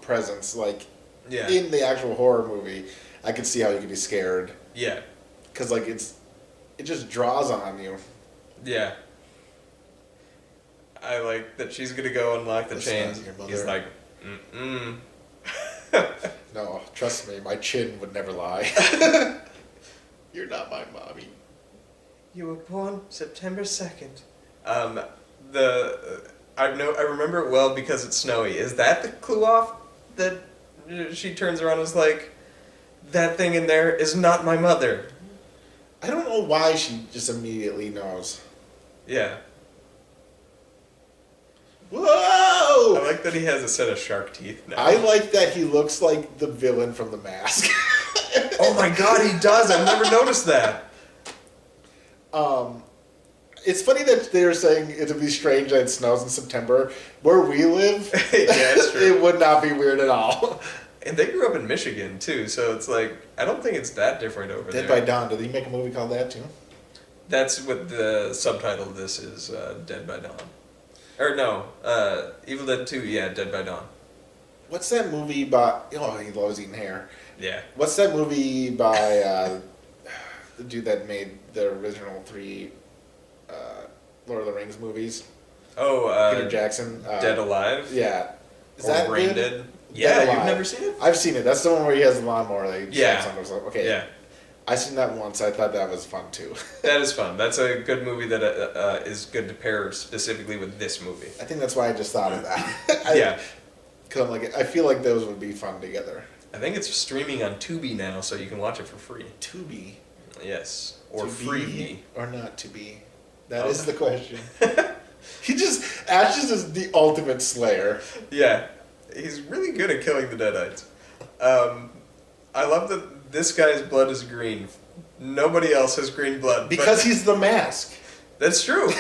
presence. Like Yeah. in the actual horror movie, I could see how you could be scared Yeah. because like it just draws on you. Yeah. I like that she's gonna go unlock the That's chains. not your mother. He's like, mm-mm. No, trust me, my chin would never lie. You're not my mommy. You were born September 2nd. I remember it well because it's snowy. Is that the clue off that she turns around and is like, that thing in there is not my mother? I don't know why she just immediately knows. Yeah. Whoa! I like that he has a set of shark teeth now. I like that he looks like the villain from The Mask. Oh my god, he does! I've never noticed that. It's funny that they were saying it'd be strange that it snows in September. Where we live, Yeah, it's true. it would not be weird at all. And they grew up in Michigan too, so it's like, I don't think it's that different over Dead there. by Dawn. Did he make a movie called that too? That's what the subtitle of this is, Dead by Dawn. Or no, Evil Dead 2, yeah, Dead by Dawn. What's that movie by... Oh, he loves eating hair. Yeah. What's that movie by the dude that made the original 3 Lord of the Rings movies? Oh, Peter Jackson. Dead Alive? Yeah. Is Or that Brain good? Dead? Yeah, Dead you've Alive. never seen it? I've seen it. That's the one where he has the lawnmower. That he Yeah. chops on himself. Okay. Yeah. I seen that once. I thought that was fun too. That is fun. That's a good movie that is good to pair specifically with this movie. I think that's why I just thought of that. Yeah. Because I'm like, I feel like those would be fun together. I think it's streaming on Tubi now, so you can watch it for free. To be. Yes. Or To free. be or not to be? That Oh. is the question. Ash is just the ultimate slayer. Yeah. He's really good at killing the Deadites. I love that this guy's blood is green. Nobody else has green blood. Because but he's the mask. That's true.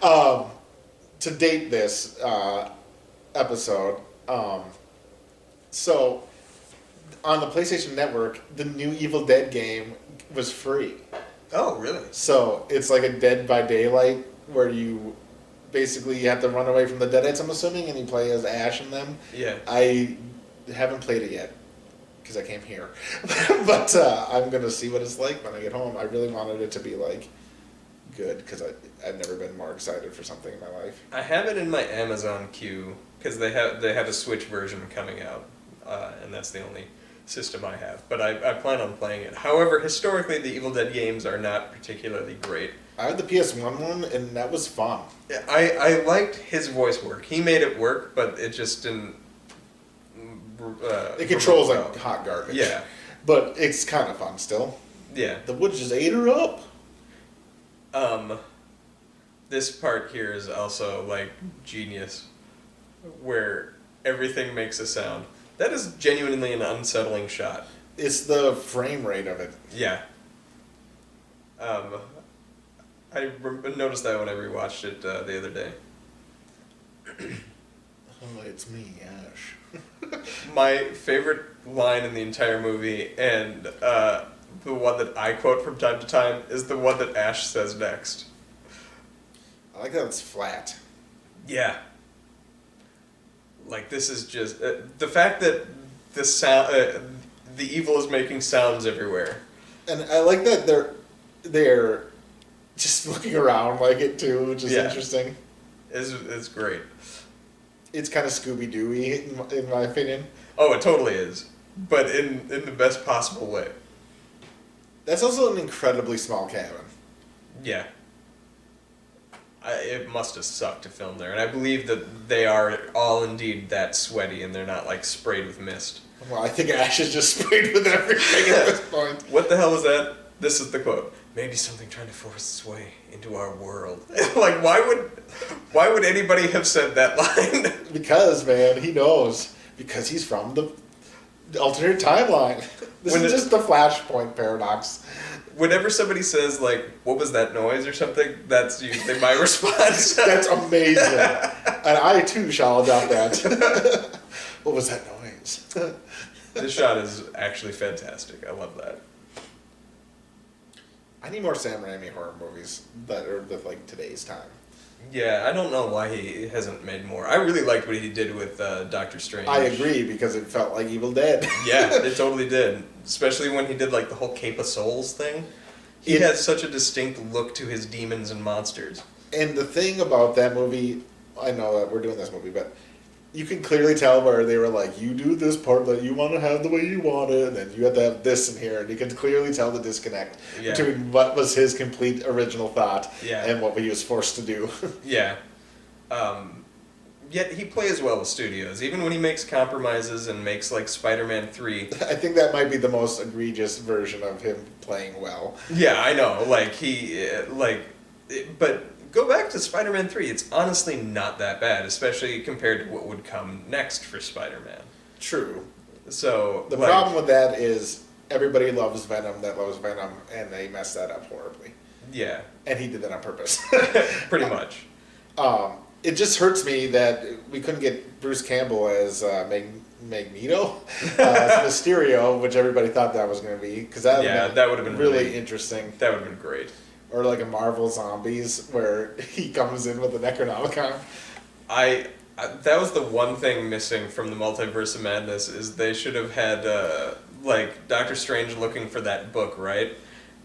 To date this episode, so on the PlayStation Network, the new Evil Dead game was free. Oh, really? So it's like a Dead by Daylight where you basically have to run away from the Deadites, I'm assuming, and you play as Ash and them. Yeah. I haven't played it yet because I came here, but I'm gonna see what it's like when I get home. I really wanted it to be like good because I've never been more excited for something in my life. I have it in my Amazon queue because they have a Switch version coming out, and that's the only system I have. But I plan on playing it. However, historically, the Evil Dead games are not particularly great. I had the PS1 one, and that was fun. I liked his voice work. He made it work, but it just didn't. It controls promote like well. hot garbage. Yeah. But it's kind of fun still. Yeah. The woods just ate her up. This part here is also like genius, where everything makes a sound. That is genuinely an unsettling shot. It's the frame rate of it. Yeah. Noticed that when I rewatched it the other day. Oh, it's me, Ash. My favorite line in the entire movie, and the one that I quote from time to time, is the one that Ash says next. I like that it's flat. Yeah. Like, this is just... the fact that the sound... the evil is making sounds everywhere. And I like that they're just looking around like it too, which is interesting. It's great. It's kind of Scooby-Doo-y in my opinion. Oh, it totally is. But in the best possible way. That's also an incredibly small cabin. Yeah. It must have sucked to film there. And I believe that they are all indeed that sweaty and they're not like sprayed with mist. Well, I think Ash is just sprayed with everything at this point. What the hell was that? This is the quote. Maybe something trying to force its way into our world. Like, why would anybody have said that line? Because, man, he knows. Because he's from the alternate timeline. This is just the Flashpoint paradox. Whenever somebody says, like, what was that noise or something, that's usually my response. That's amazing. And I too shall adopt that. What was that noise? This shot is actually fantastic. I love that. I need more Sam Raimi horror movies that are with like today's time. Yeah, I don't know why he hasn't made more. I really liked what he did with Doctor Strange. I agree, because it felt like Evil Dead. Yeah, it totally did. Especially when he did like the whole Cape of Souls thing. He has such a distinct look to his demons and monsters. And the thing about that movie, I know that we're doing this movie, but you can clearly tell where they were like, you do this part that you want to have the way you want it, and then you have to have this in here, and you can clearly tell the disconnect between what was his complete original thought and what he was forced to do. Yeah. Yet he plays well with studios, even when he makes compromises and makes like Spider-Man 3. I think that might be the most egregious version of him playing well. Yeah, I know. But go back to Spider-Man 3. It's honestly not that bad, especially compared to what would come next for Spider-Man. True. So the problem with that is everybody loves Venom that loves Venom, and they messed that up horribly. Yeah. And he did that on purpose. Pretty much. It just hurts me that we couldn't get Bruce Campbell as Magneto, as Mysterio, which everybody thought that was going to be. Cause that would have been really interesting. That would have been great. Or like a Marvel Zombies, where he comes in with the Necronomicon. That was the one thing missing from the Multiverse of Madness, is they should have had, Doctor Strange looking for that book, right?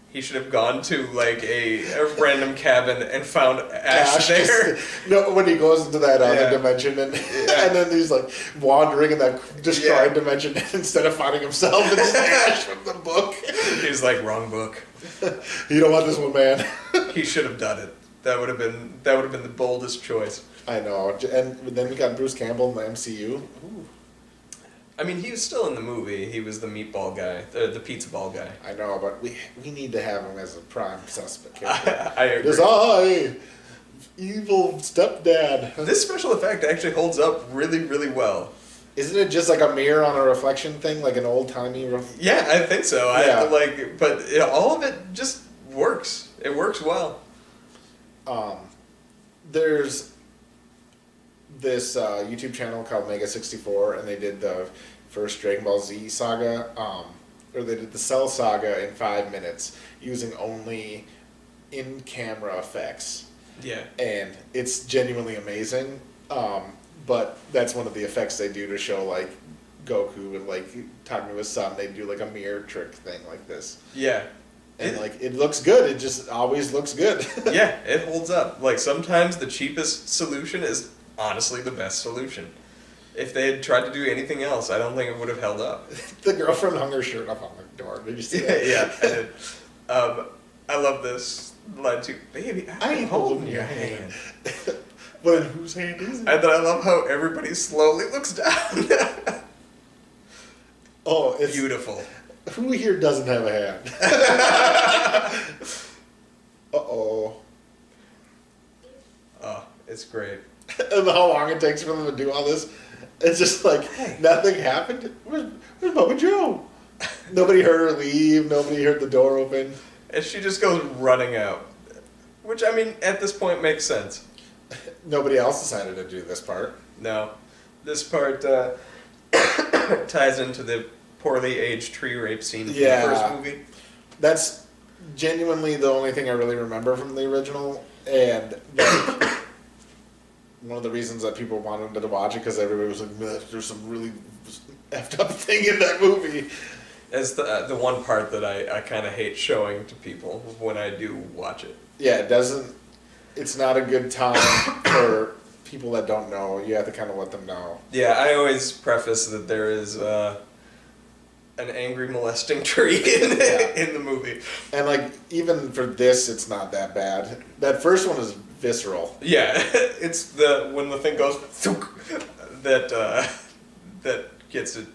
He should have gone to, like, a random cabin and found Ash there. No, when he goes into that other dimension, and then he's, like, wandering in that destroyed dimension instead of finding himself. It's just Ash from the book. He's like, wrong book. You don't want this one, man. He should have done it. That would have been the boldest choice. I know. And then we got Bruce Campbell in the MCU. Ooh. I mean, he was still in the movie. He was the meatball guy, the pizza ball guy. I know, but we need to have him as a prime suspect character. I agree. There's evil stepdad. This special effect actually holds up really, really well. Isn't it just like a mirror on a reflection thing, like an old-timey... Yeah, I think so. Yeah. But all of it just works. It works well. There's this YouTube channel called Mega64, and they did the first Dragon Ball Z saga, or they did the Cell saga in 5 minutes using only in-camera effects. Yeah. And it's genuinely amazing. But that's one of the effects they do to show, like, Goku and, like, talking to his son. They do, like, a mirror trick thing like this. Yeah. And, it looks good. It just always looks good. Yeah, it holds up. Like, sometimes the cheapest solution is honestly the best solution. If they had tried to do anything else, I don't think it would have held up. The girlfriend hung her shirt up on the door. Did you see that? Yeah, I did. I love this line too. Baby, I ain't holding your hand. But in whose hand is it? And then I love how everybody slowly looks down. Oh, it's beautiful. Who here doesn't have a hand? Uh-oh. Oh, it's great. And how long it takes for them to do all this. It's just like, nothing happened. Where's Bubba Joe? Nobody heard her leave. Nobody heard the door open. And she just goes running out. Which, I mean, at this point makes sense. Nobody else decided to do this part. No. This part ties into the poorly aged tree rape scene from the first movie. That's genuinely the only thing I really remember from the original. And like, one of the reasons that people wanted to watch it, because everybody was like, there's some really effed up thing in that movie. As the one part that I kind of hate showing to people when I do watch it. Yeah, it's not a good time for people that don't know. You have to kind of let them know. Yeah, I always preface that there is an angry molesting tree in the movie. And like, even for this, it's not that bad. That first one is visceral. Yeah, it's when the thing goes that gets it.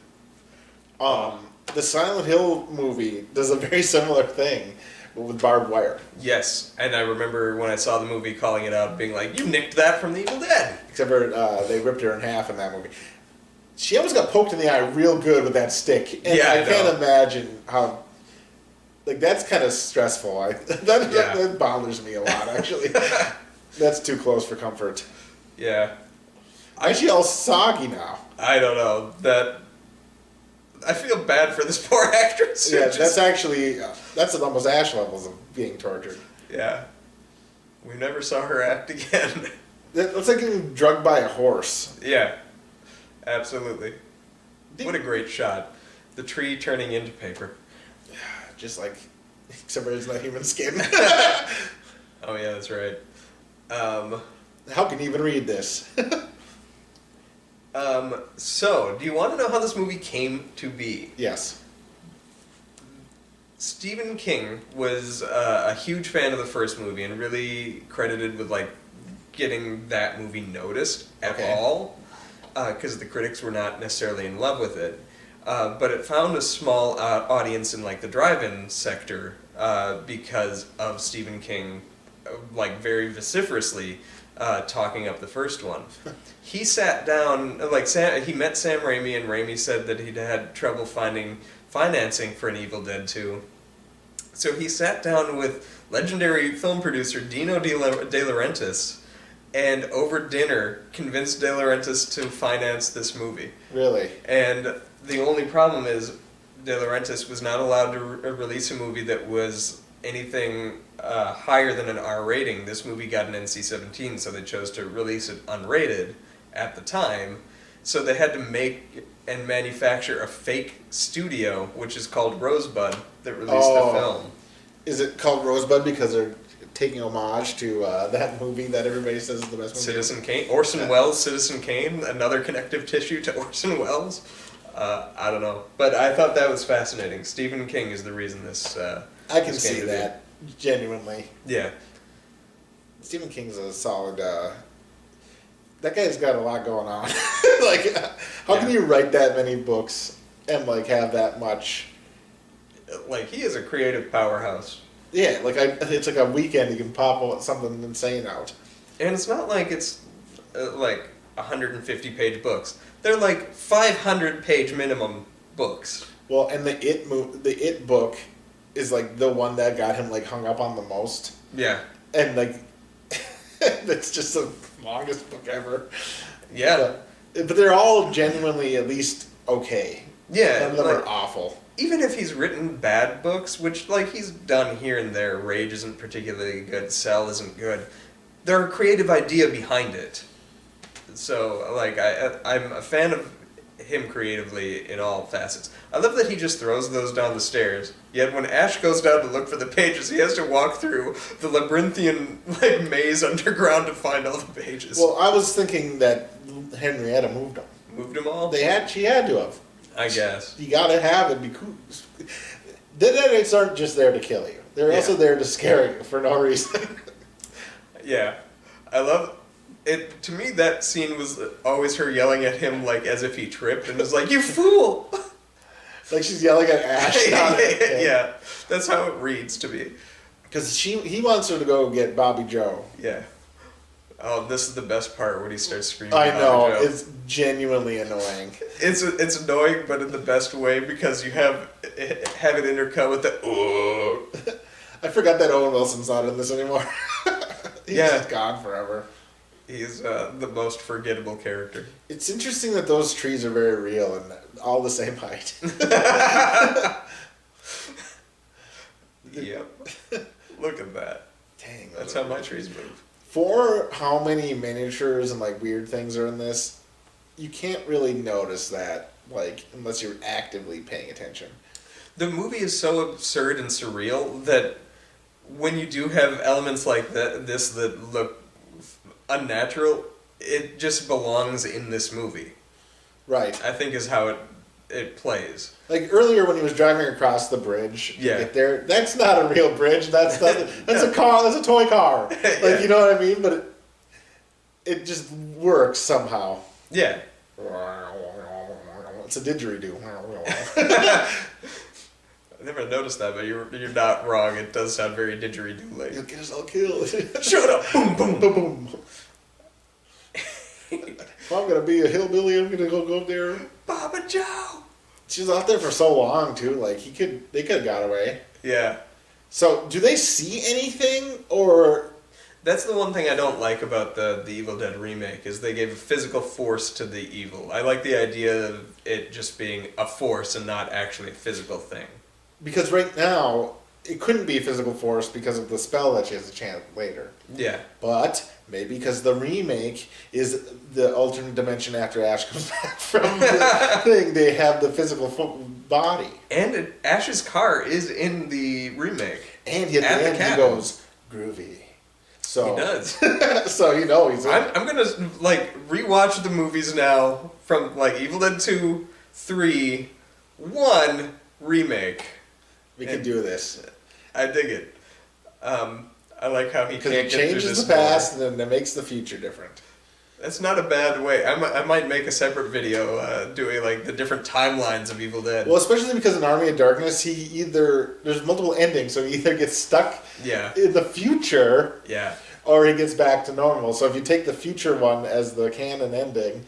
The Silent Hill movie does a very similar thing, but with barbed wire. Yes, and I remember when I saw the movie calling it out, being like, "You nicked that from The Evil Dead." Except for they ripped her in half in that movie. She almost got poked in the eye real good with that stick. And I can't imagine how... Like, that's kind of stressful. That bothers me a lot, actually. That's too close for comfort. Yeah. Why is she all soggy now? I don't know. I feel bad for this poor actress. Yeah, that's actually that's at almost Ash levels of being tortured. Yeah. We never saw her act again. That's like getting drugged by a horse. Yeah. Absolutely. What a great shot. The tree turning into paper. Just like, except for it's not human skin. Oh yeah, that's right. How can you even read this? So, do you want to know how this movie came to be? Yes. Stephen King was a huge fan of the first movie and really credited with like getting that movie noticed at all, because the critics were not necessarily in love with it. But it found a small audience in like the drive-in sector because of Stephen King, like very vociferously talking up the first one. He sat down, he met Sam Raimi, and Raimi said that he'd had trouble finding financing for an Evil Dead 2. So he sat down with legendary film producer Dino De Laurentiis, and over dinner convinced De Laurentiis to finance this movie. Really? And the only problem is De Laurentiis was not allowed to release a movie that was anything higher than an R rating. This movie got an NC-17, so they chose to release it unrated at the time. So they had to make and manufacture a fake studio, which is called Rosebud, that released the film. Is it called Rosebud because they're taking homage to that movie that everybody says is the best movie? Citizen Kane. Orson Welles' Citizen Kane, another connective tissue to Orson Welles. I don't know. But I thought that was fascinating. Stephen King is the reason this I can see that, genuinely. Yeah. Stephen King's a solid... that guy's got a lot going on. Like, how can you write that many books and, like, have that much... Like, he is a creative powerhouse. Yeah, like, it's like a weekend you can pop something insane out. And it's not like it's, like, 150-page books. They're, like, 500-page minimum books. Well, and the It book is, like, the one that got him, like, hung up on the most. Yeah. And, like, that's just the longest book ever. Yeah. But they're all genuinely at least okay. Yeah. None of them are awful. Even if he's written bad books, which, like, he's done here and there, Rage isn't particularly good, Cell isn't good, there's a creative idea behind it. So, like, I'm a fan of him creatively in all facets. I love that he just throws those down the stairs, yet when Ash goes down to look for the pages, he has to walk through the labyrinthian, like, maze underground to find all the pages. Well, I was thinking that Henrietta moved them. Moved them all? She had to have. I guess. You gotta have it because deadites aren't just there to kill you. They're also there to scare you for no reason. Yeah. I love it. To me, that scene was always her yelling at him like as if he tripped and was like, "You fool!" Like she's yelling at Ash. Yeah, that's how it reads to me. Because he wants her to go get Bobby Joe. Yeah. Oh, this is the best part when he starts screaming. I know, Bobby Joe. it's genuinely annoying. It's annoying, but in the best way because you have it intercut with the "oh." I forgot that Owen Wilson's not in this anymore. He's just gone forever. He's the most forgettable character. It's interesting that those trees are very real and all the same height. Yep. Look at that. Dang. That's how my trees move. For how many miniatures and like weird things are in this, you can't really notice that, like, unless you're actively paying attention. The movie is so absurd and surreal that when you do have elements like this that look unnatural, it just belongs in this movie. Right. I think is how it plays. Like earlier when he was driving across the bridge, that's not a real bridge. That's a car. That's a toy car. Like you know what I mean? But it just works somehow. Yeah. It's a didgeridoo. I never noticed that, but you're not wrong. It does sound very didgeridoo-like. You'll get us all killed. Shut up! Boom, boom, boom, boom. If I'm gonna be a hillbilly, I'm gonna go up there. Baba Joe. She was out there for so long too. Like they could have got away. Yeah. So do they see anything or? That's the one thing I don't like about the Evil Dead remake, is they gave a physical force to the evil. I like the idea of it just being a force and not actually a physical thing. Because right now, it couldn't be a physical force because of the spell that she has to chant later. Yeah. But maybe because the remake is the alternate dimension after Ash comes back from the thing, they have the physical body. And Ash's car is in the remake. And at the end he goes, groovy. So, he does. So you know he's in. I'm gonna rewatch the movies now from Evil Dead 2, 3, 1 remake. We can do this. I dig it. I like how he Because can't it get through changes this the past door. and then it makes the future different. That's not a bad way. I might make a separate video doing the different timelines of Evil Dead. Well, especially because in Army of Darkness, there's multiple endings, so he either gets stuck in the future, or he gets back to normal. So if you take the future one as the canon ending,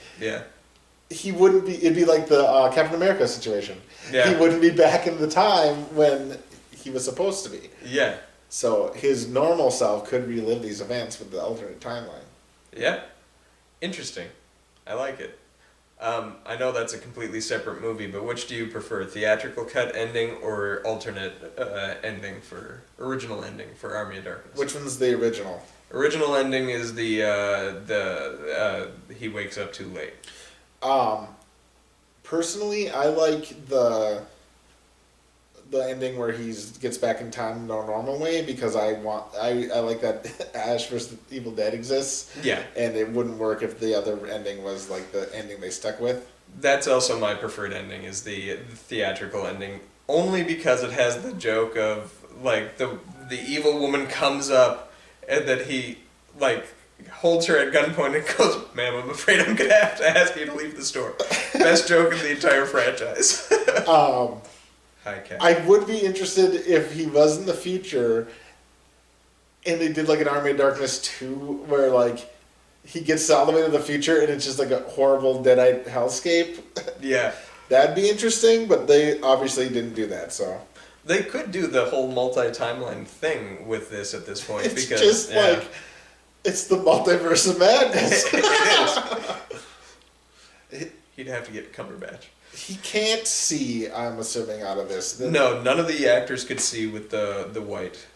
he wouldn't be. It'd be like the Captain America situation. Yeah. He wouldn't be back in the time when he was supposed to be. Yeah. So his normal self could relive these events with the alternate timeline. Yeah. Interesting. I like it. I know that's a completely separate movie, but which do you prefer? Theatrical cut ending or alternate original ending for Army of Darkness? Which one's the original? Original ending is the he wakes up too late. Personally, I like the ending where he gets back in time in a normal way because I like that Ash vs. Evil Dead exists. Yeah. And it wouldn't work if the other ending was like the ending they stuck with. That's also my preferred ending, is the theatrical ending, only because it has the joke of the evil woman comes up and that he holds her at gunpoint and goes, "Ma'am, I'm afraid I'm gonna have to ask you to leave the store." Best joke in the entire franchise. Hi, Cat. I would be interested if he was in the future and they did an Army of Darkness 2 where he gets all the way to the future and it's just a horrible deadite hellscape. Yeah. That'd be interesting, but they obviously didn't do that, so. They could do the whole multi-timeline thing with this at this point. It's because just it's the multiverse of madness. It is. He'd have to get Cumberbatch. He can't see, I'm assuming, out of this. No, none of the actors could see with the white.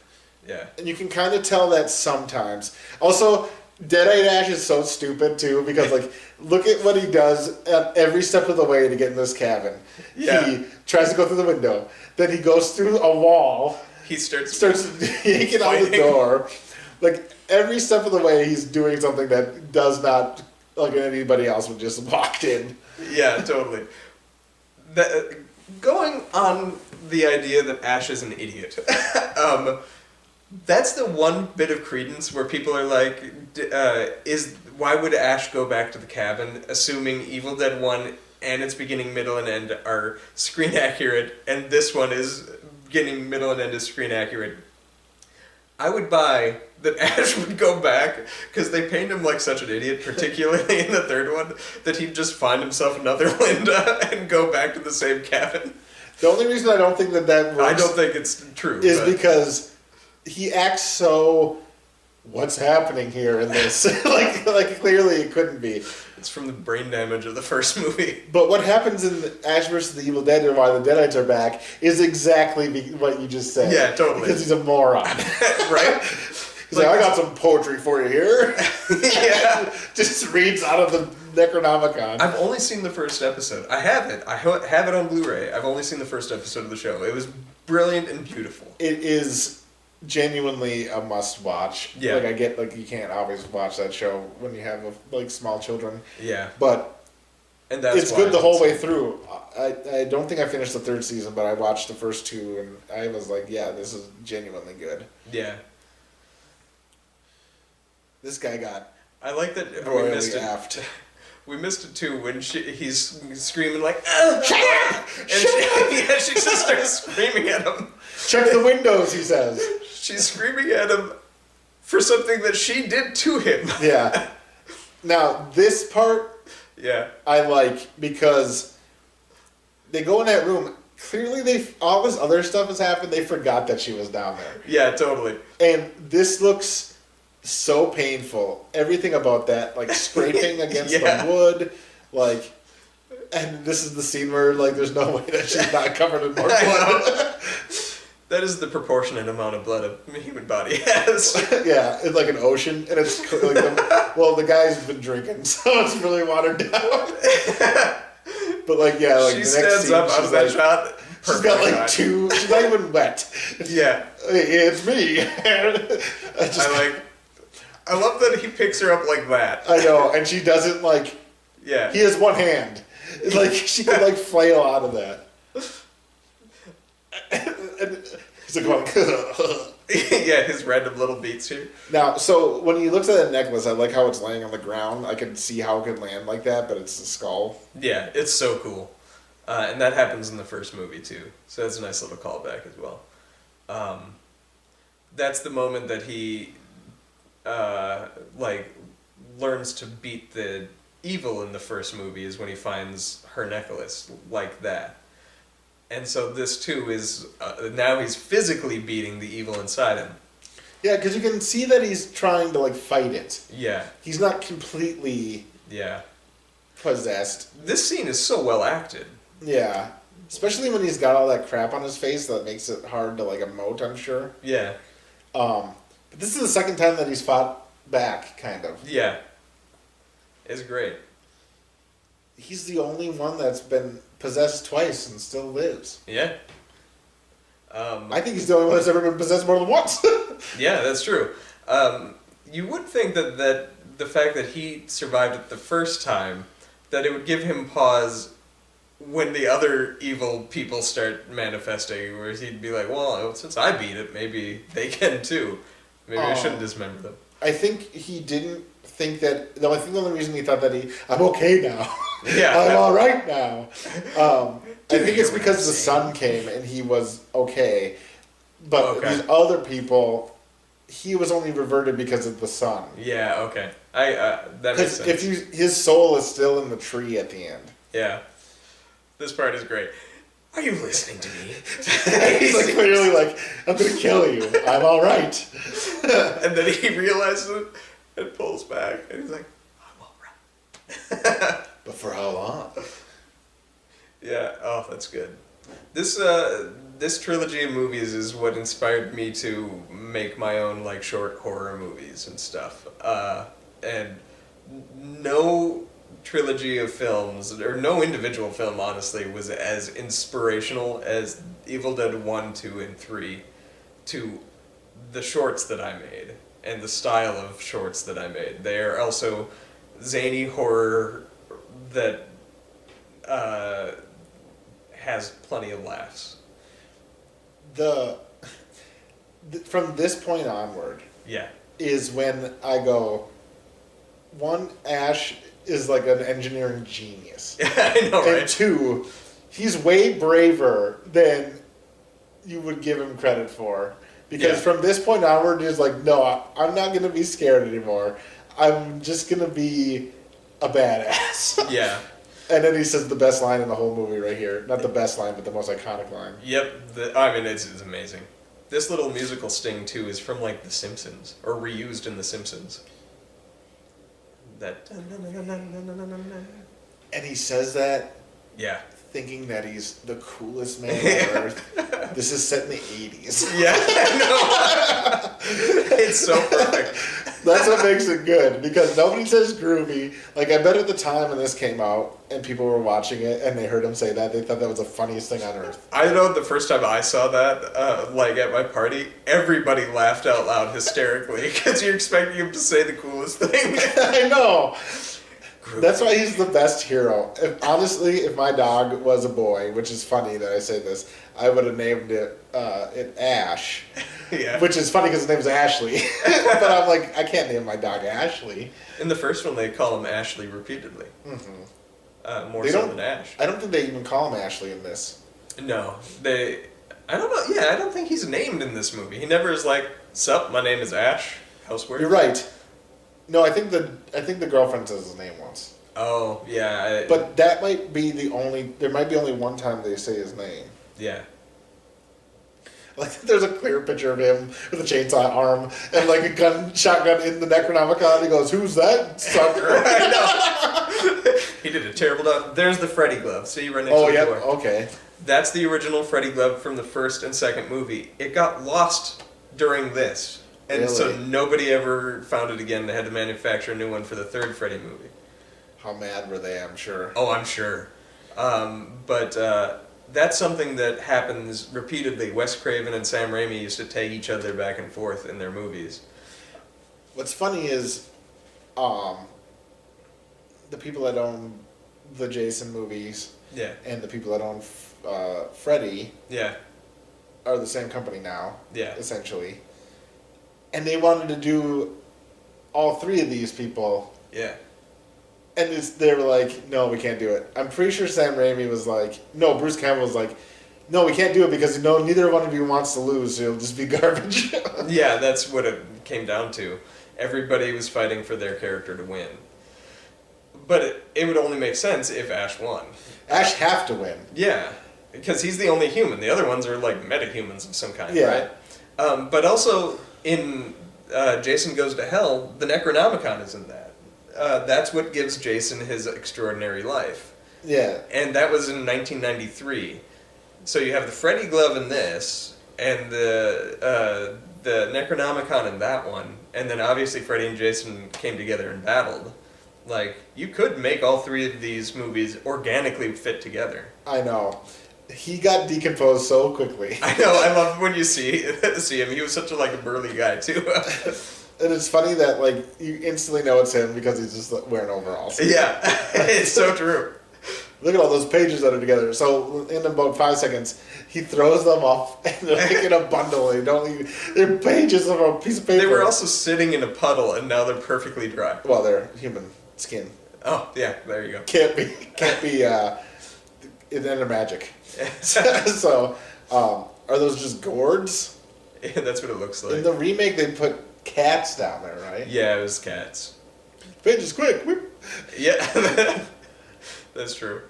Yeah. And you can kind of tell that sometimes. Also, Deadite Ash is so stupid, too, because, look at what he does at every step of the way to get in this cabin. Yeah. He tries to go through the window. Then he goes through a wall. He starts yanking on the door. Every step of the way, he's doing something that does not, anybody else would just walk in. Yeah, totally. Going on the idea that Ash is an idiot, that's the one bit of credence where people are why would Ash go back to the cabin, assuming Evil Dead 1 and its beginning, middle, and end are screen accurate, and this one is beginning, middle, and end is screen accurate. I would buy that Ash would go back, because they paint him like such an idiot, particularly in the third one, that he'd just find himself another Linda and go back to the same cabin. The only reason I don't think that works... I don't think it's true. Is because he acts so... What's happening here in this? Clearly it couldn't be. It's from the brain damage of the first movie. But what happens in Ash vs. the Evil Dead, or why the Deadites are back, is exactly what you just said. Yeah, totally. Because he's a moron. Right? He's I got some poetry for you here. Yeah. Just reads out of the Necronomicon. I've only seen the first episode. I have it. I have it on Blu-ray. I've only seen the first episode of the show. It was brilliant and beautiful. It is genuinely a must-watch. Yeah. I get, you can't always watch that show when you have, small children. Yeah. But and that's it's good the whole way through. I don't think I finished the third season, but I watched the first two, and I was yeah, this is genuinely good. Yeah. This guy got I like that royally we missed effed. it. We missed it too when he's screaming shut up! And she just starts screaming at him. Check the windows, he says. She's screaming at him for something that she did to him. Yeah. Now, this part, yeah, I like because they go in that room. Clearly, all this other stuff has happened. They forgot that she was down there. Yeah, totally. And this looks so painful. Everything about that, like scraping against Yeah. the wood, like, and this is the scene where like there's no way that she's not covered in more blood. That is the proportionate amount of blood a human body has. Yeah, it's like an ocean, and it's like the guy's been drinking, so it's really watered down. But like like She the next stands scene, up out she's of that like, shot. she's got like Perfect shot. she's not even wet. Yeah. Hey, it's me. I love that he picks her up like that. I know, and she doesn't like. Yeah. He has one hand. Like she could like flail out of that. And he's like going. Yeah, his random little beats here. Now, so when he looks at the necklace, I like how it's laying on the ground. I can see how it could land like that, but it's a skull. Yeah, it's so cool. And that happens in the first movie too. So that's a nice little callback as well. That's the moment that he learns to beat the evil in the first movie, is when he finds her necklace like that. And so this too is now he's physically beating the evil inside him. Yeah, because you can see that he's trying to like fight it. Yeah. He's not completely possessed. This scene is so well acted. Yeah, especially when he's got all that crap on his face that makes it hard to like emote, I'm sure. Yeah. But this is the second time that he's fought back, kind of. Yeah. It's great. He's the only one that's been possessed twice and still lives. Yeah. I think he's the only one that's ever been possessed more than once. Yeah, that's true. You would think that the fact that he survived it the first time, that it would give him pause when the other evil people start manifesting, where he'd be like, well, since I beat it, maybe they can too. Maybe I shouldn't dismember them. I think he didn't think that. No, I think the only reason he thought that I'm okay now. Yeah. I'm all right now. I think it's because the sun came and he was okay. But these other people, he was only reverted because of the sun. Yeah, okay. That makes sense. His soul is still in the tree at the end. Yeah. This part is great. Are you listening to me? He's like clearly like, I'm gonna kill you. I'm all right. And then he realizes it and pulls back, and he's like, I'm all right. But for how long? Yeah. Oh, that's good. This trilogy of movies is what inspired me to make my own like short horror movies and stuff. And no trilogy of films, or no individual film, honestly, was as inspirational as Evil Dead 1, 2, and 3 to the shorts that I made and the style of shorts that I made. They are also zany horror that has plenty of laughs. From this point onward, Yeah. is when I go, one, Ash is like an engineering genius. I know, right? And two, he's way braver than you would give him credit for. Because from this point onward, he's like, no, I'm not going to be scared anymore. I'm just going to be a badass. Yeah. And then he says the best line in the whole movie right here. Not the best line, but the most iconic line. Yep. I mean, it's amazing. This little musical sting, too, is from, like, The Simpsons, or reused in The Simpsons. That... And he says that Yeah. thinking that he's the coolest man on earth. This is set in the 80s. Yeah, I know. It's so perfect. That's what makes it good, because nobody says groovy. Like, I bet at the time when this came out and people were watching it and they heard him say that, they thought that was the funniest thing on earth. I know the first time I saw that, like at my party, everybody laughed out loud hysterically because you're expecting him to say the coolest thing. I know. That's why he's the best hero. Honestly, if my dog was a boy, which is funny that I say this, I would have named it Ash. Yeah. Which is funny because his name's Ashley. But I'm like, I can't name my dog Ashley. In the first one, they call him Ashley repeatedly. Mm-hmm. More so than Ash. I don't think they even call him Ashley in this. No, I don't know. Yeah, I don't think he's named in this movie. He never is like, "Sup, my name is Ash. Housework." You're right. No, I think the girlfriend says his name once. Oh yeah. But that might be the only. There might be only one time they say his name. Yeah. Like, there's a clear picture of him with a chainsaw arm and like a shotgun in the Necronomicon. He goes, "Who's that sucker?" I know. He did a terrible job. There's the Freddy glove. See, right next to the door. Okay. That's the original Freddy glove from the first and second movie. It got lost during this. And so nobody ever found it again. They had to manufacture a new one for the third Freddy movie. How mad were they, I'm sure. Oh, I'm sure. But that's something that happens repeatedly. Wes Craven and Sam Raimi used to tag each other back and forth in their movies. What's funny is the people that own the Jason movies and the people that own Freddy are the same company now, essentially. And they wanted to do all three of these people. Yeah. And they were like, no, we can't do it. I'm pretty sure Sam Raimi was like, no, Bruce Campbell was like, no, we can't do it because neither one of you wants to lose, so it'll just be garbage. Yeah, that's what it came down to. Everybody was fighting for their character to win. But it would only make sense if Ash won. Ash have to win. Yeah, because he's the only human. The other ones are like metahumans of some kind, right? But also, in Jason Goes to Hell, the Necronomicon is in that. That's what gives Jason his extraordinary life. Yeah. And that was in 1993. So you have the Freddy glove in this, and the Necronomicon in that one, and then obviously Freddy and Jason came together and battled. Like, you could make all three of these movies organically fit together. I know. He got decomposed so quickly. I know. I love when you see him. He was such a burly guy too. And it's funny that you instantly know it's him because he's just wearing overalls. Yeah, it's so true. Look at all those pages that are together. So in about 5 seconds, he throws them off and they're in a bundle. They're pages of a piece of paper. They were also sitting in a puddle, and now they're perfectly dry. Well, they're human skin. Oh yeah, there you go. Can't be. They're magic. So, are those just gourds? Yeah, that's what it looks like. In the remake, they put cats down there, right? Yeah, it was cats. Pages, quick! Whip. Yeah, that's true.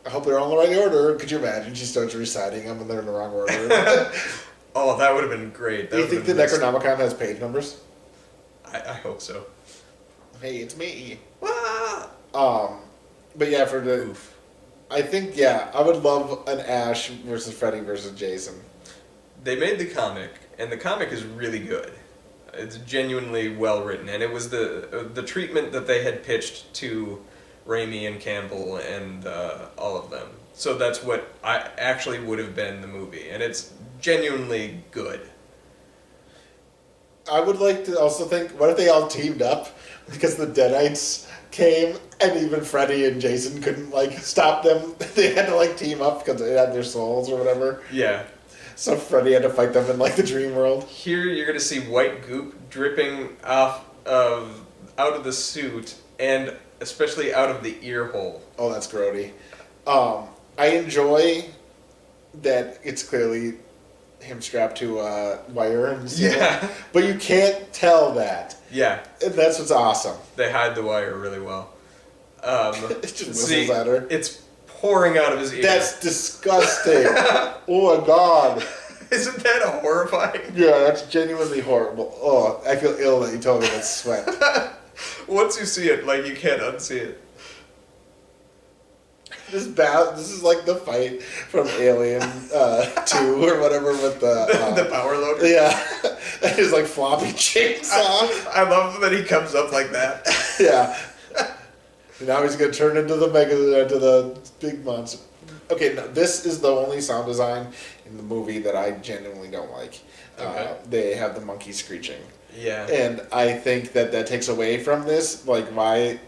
I hope they're all in the right order. Could you imagine? She starts reciting them and they're in the wrong order. Oh, that would have been great. Do you think the Necronomicon has page numbers? I hope so. Hey, it's me. Ah! But yeah, for the... Oof. I think, I would love an Ash versus Freddy versus Jason. They made the comic, and the comic is really good. It's genuinely well written, and it was the treatment that they had pitched to Raimi and Campbell and all of them. So that's what I actually would have been the movie, and it's genuinely good. I would like to also think, what if they all teamed up because the Deadites came and even Freddy and Jason couldn't stop them. They had to team up because they had their souls or whatever. Yeah. So Freddy had to fight them in the dream world. Here you're gonna see white goop dripping out of the suit and especially out of the ear hole. Oh, that's grody. I enjoy that it's clearly him strapped to a wire and stuff. But you can't tell that. Yeah. And that's what's awesome. They hide the wire really well. It just whistles at her. It's pouring out of his ear. That's disgusting. Oh my god. Isn't that horrifying? Yeah, that's genuinely horrible. Oh, I feel ill that you told me that's sweat. Once you see it, you can't unsee it. This is like the fight from Alien 2 or whatever with the power loader. Yeah, his floppy chainsaw. I love that he comes up like that. Yeah. Now he's gonna turn into the big monster. Okay, no, this is the only sound design in the movie that I genuinely don't like. Okay. They have the monkey screeching. Yeah. And I think that takes away from this. Why?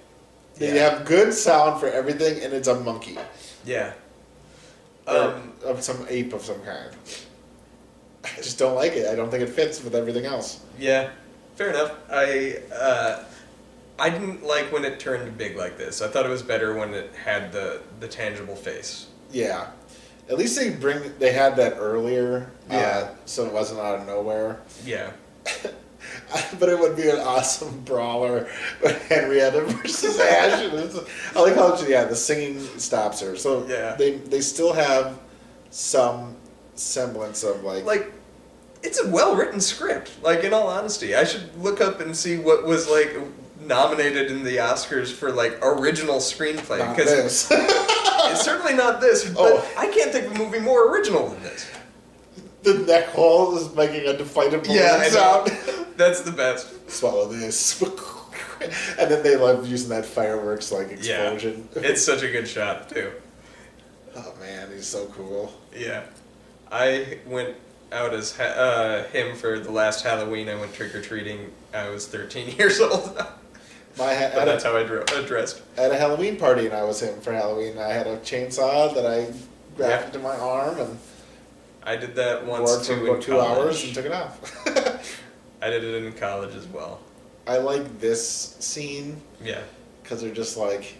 They have good sound for everything, and it's a monkey. Yeah. Of some ape of some kind. I just don't like it. I don't think it fits with everything else. Yeah, fair enough. I didn't like when it turned big like this. I thought it was better when it had the tangible face. Yeah. At least they had that earlier. Yeah. So it wasn't out of nowhere. Yeah. But it would be an awesome brawler with Henrietta versus Ash. I like how the singing stops her. So they still have some semblance of It's a well-written script. Like, in all honesty, I should look up and see what was, like, nominated in the Oscars for, like, original screenplay. Not Because this. it's certainly not this, but Oh. I can't think of a movie more original than this. The neck hole is making a deflated balloon Yeah, I sound. know. That's the best. Swallow this. And then they love using that fireworks like explosion. Yeah. It's such a good shot, too. Oh man, he's so cool. Yeah. I went out as him for the last Halloween. I went trick-or-treating. I was 13 years old. But that's how I dressed. At a Halloween party, and I was him for Halloween. I had a chainsaw that I wrapped into my arm and I did that wore once it for too in about 2 college. hours and took it off. I did it in college as well. I like this scene Yeah. because they're just like,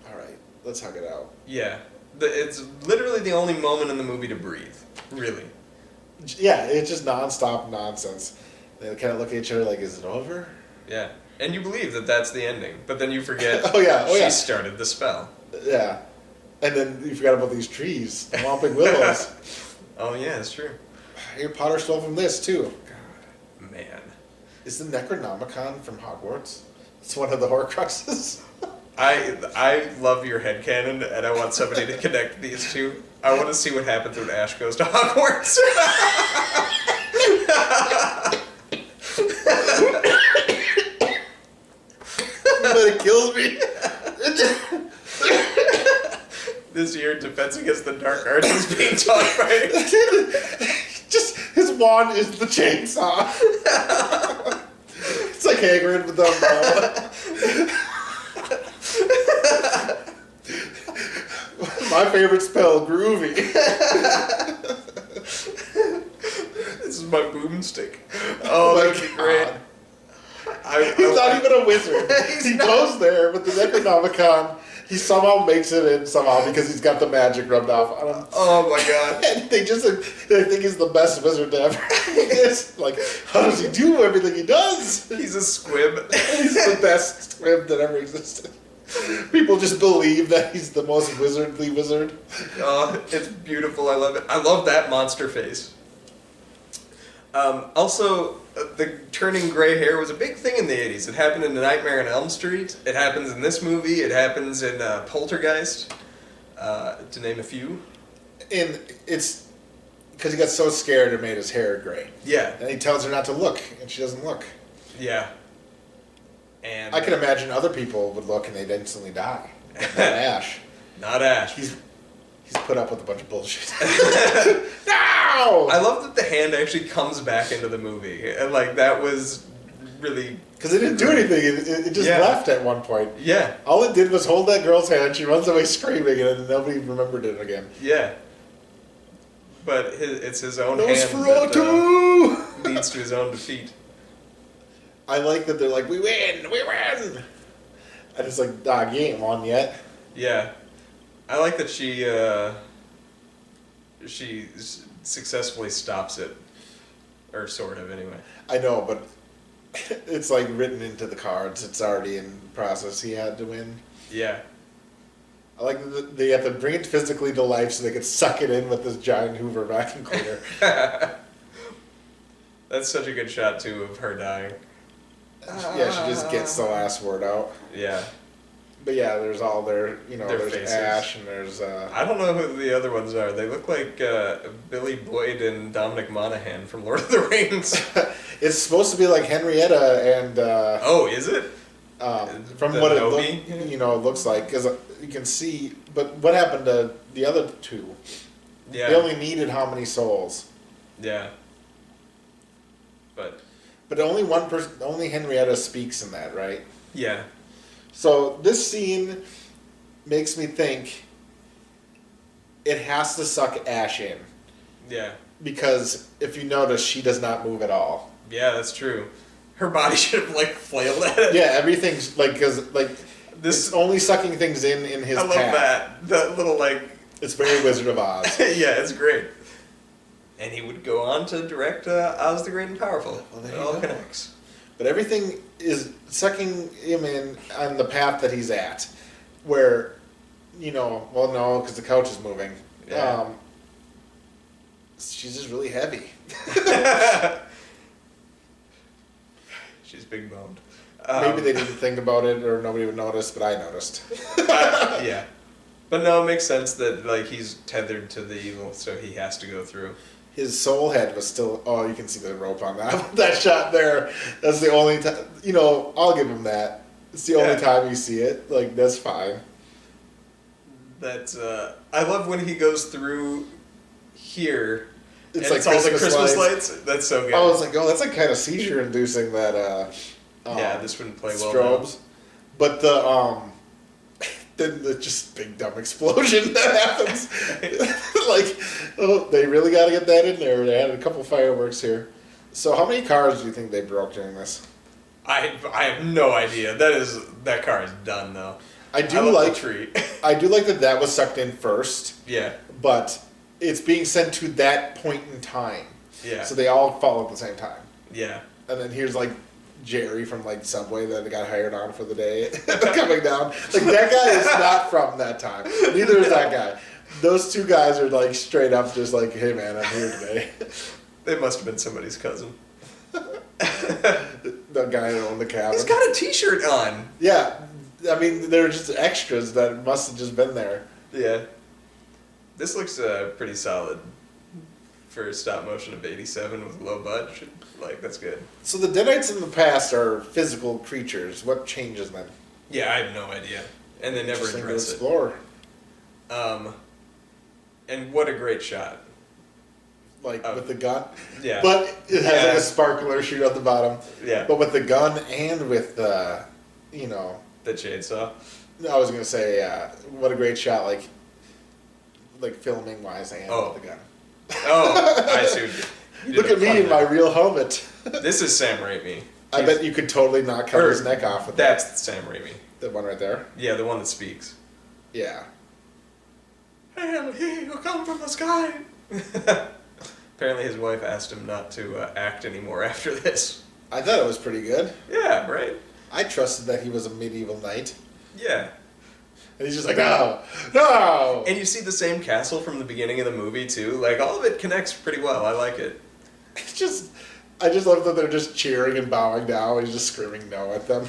all right, let's hug it out. Yeah. It's literally the only moment in the movie to breathe. Really. Yeah, it's just nonstop nonsense. They kind of look at each other like, is it over? Yeah. And you believe that that's the ending, but then you forget she started the spell. Yeah. And then you forgot about these trees, the whomping willows. Oh, yeah, it's true. Harry Potter stole from this, too. Man. Is the Necronomicon from Hogwarts? It's one of the Horcruxes. I love your headcanon, and I want somebody to connect these two. I want to see what happens when Ash goes to Hogwarts. But it kills me. This year, Defense Against the Dark Arts is being taught by... Just, his wand is the chainsaw. It's like Hagrid with the umbrella. My favorite spell, groovy. This is my boomstick. Oh, that'd be great. He's not even a wizard. He goes there with the Necronomicon. He somehow makes it in somehow because he's got the magic rubbed off on him. Oh my god. And they think he's the best wizard ever. It's like, how does he do everything he does? He's a squib. He's the best squib that ever existed. People just believe that he's the most wizardly wizard. Oh, it's beautiful. I love it. I love that monster face. Also, the turning gray hair was a big thing in the 80s. It happened in The Nightmare on Elm Street. It happens in this movie. It happens in Poltergeist, to name a few. And it's because he got so scared it made his hair gray. Yeah. And he tells her not to look, and she doesn't look. Yeah. And I can imagine other people would look and they'd instantly die. Not Ash. Not Ash. He's put up with a bunch of bullshit. No! I love that the hand actually comes back into the movie. And, like, that was really... Because it didn't do anything. It just left at one point. Yeah. All it did was hold that girl's hand. She runs away screaming, and then nobody remembered it again. Yeah. But it's his own hand Nosferatu! that leads to his own defeat. I like that they're like, we win! And it's like, dog, you ain't won yet. Yeah. I like that she successfully stops it. Or sort of, anyway. I know, but it's like written into the cards. It's already in process. He had to win. Yeah. I like that they have to bring it physically to life so they could suck it in with this giant Hoover vacuum cleaner. That's such a good shot, too, of her dying. Yeah, she just gets the last word out. Yeah. But yeah, there's all their there's faces. Ash and there's... I don't know who the other ones are. They look like Billy Boyd and Dominic Monaghan from Lord of the Rings. It's supposed to be like Henrietta and... Oh, is it? From The what Novi? it looks like, because you can see... But what happened to the other two? Yeah. They only needed how many souls? Yeah. But... But only one person... Only Henrietta speaks in that, right? Yeah. So this scene makes me think it has to suck Ash in. Yeah. Because if you notice, she does not move at all. Yeah, that's true. Her body should have, like, flailed at it. Yeah, everything's, like, because, like, This- it's only sucking things in his I love path. that. That little, like... It's very Wizard of Oz. Yeah, it's great. And he would go on to direct Oz the Great and Powerful. Well, there It you all go. connects. But everything is sucking him in on the path that he's at. Where, well, no, because the couch is moving. Yeah. She's just really heavy. She's big boned. Maybe they didn't think about it, or nobody would notice, but I noticed. Yeah. But no, it makes sense that like he's tethered to the evil, so he has to go through. His soul head was still. Oh, you can see the rope on that that shot there. That's the only time. You know, I'll give him that. It's the only time you see it. Like, that's fine. That's I love when he goes through here. It's and like it's all the Christmas lights. lights. That's so good. I was like, oh, that's like kind of seizure inducing. That. Yeah, this wouldn't play well. Strobes, now. But then the just big dumb explosion that happens. Like, oh, they really got to get that in there. They had a couple fireworks here. So how many cars do you think they broke during this? I have no idea. That car is done though. I do like the tree. I do like that was sucked in first. Yeah. But it's being sent to that point in time. Yeah. So they all fall at the same time. Yeah. And then here's like Jerry from like Subway that got hired on for the day coming down. Like, that guy is not from that time. Neither is that guy. Those two guys are like straight up just like, hey man, I'm here today. They must have been somebody's cousin. The guy that owned the cabin. He's got a t-shirt on. Yeah. I mean, they're just extras that must have just been there. Yeah. This looks pretty solid for stop motion of 87 with low budget. Like, that's good. So the Deadites in the past are physical creatures. What changes them? Yeah, I have no idea. And they never address it. Explore. And what a great shot. Like, with the gun? Yeah. But it has like a sparkler shoot at the bottom. Yeah. But with the gun and with the, you know... The chainsaw. I was going to say, what a great shot, like filming-wise and with the gun. Oh, I see what you Look at me in my real helmet. This is Sam Raimi. I bet you could totally not cut his neck off with that. That's Sam Raimi. The one right there? Yeah, the one that speaks. Yeah. Hail, he who come from the sky. Apparently his wife asked him not to act anymore after this. I thought it was pretty good. Yeah, right? I trusted that he was a medieval knight. Yeah. And he's just like, no, no! And you see the same castle from the beginning of the movie, too. Like, all of it connects pretty well. I like it. It's just... I just love that they're just cheering and bowing down. He's just screaming no at them.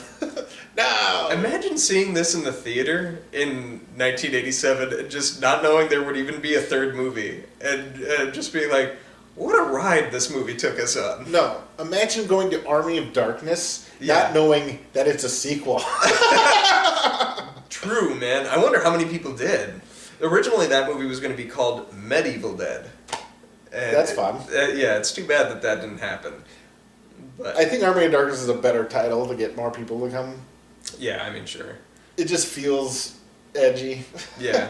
No! Imagine seeing this in the theater in 1987 and just not knowing there would even be a third movie. And just being like, what a ride this movie took us on. No. Imagine going to Army of Darkness, Yeah. not knowing that it's a sequel. True, man. I wonder how many people did. Originally, that movie was going to be called Medieval Dead. And That's fun. Yeah, it's too bad that didn't happen. But I think Army of Darkness is a better title to get more people to come. yeah, I mean, sure. It just feels edgy. Yeah.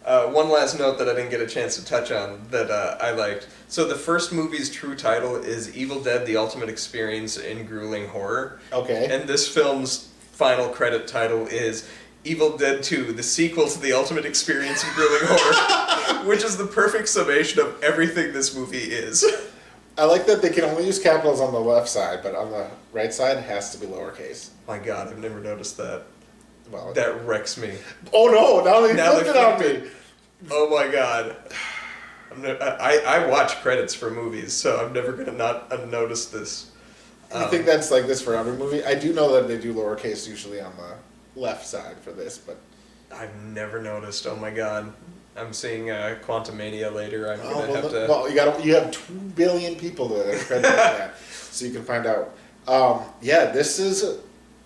One last note that I didn't get a chance to touch on that I liked. So the first movie's true title is Evil Dead: The Ultimate Experience in Grueling Horror. Okay. And this film's final credit title is Evil Dead 2, the sequel to The Ultimate Experience in Grueling Horror, which is the perfect summation of everything this movie is. I like that they can only use capitals on the left side, but on the right side it has to be lowercase. My God, I've never noticed that. Well, That wrecks me. oh no! Now they Now flipped they it on flipped me. Oh my God. I watch credits for movies, so I'm never gonna not notice this. I think that's like this for every movie. I do know that they do lowercase usually on the left side for this, but I've never noticed. Oh my God. I'm seeing Quantumania later. I'm gonna have to. well, you have 2 billion people to credit that, so you can find out. Yeah, this is.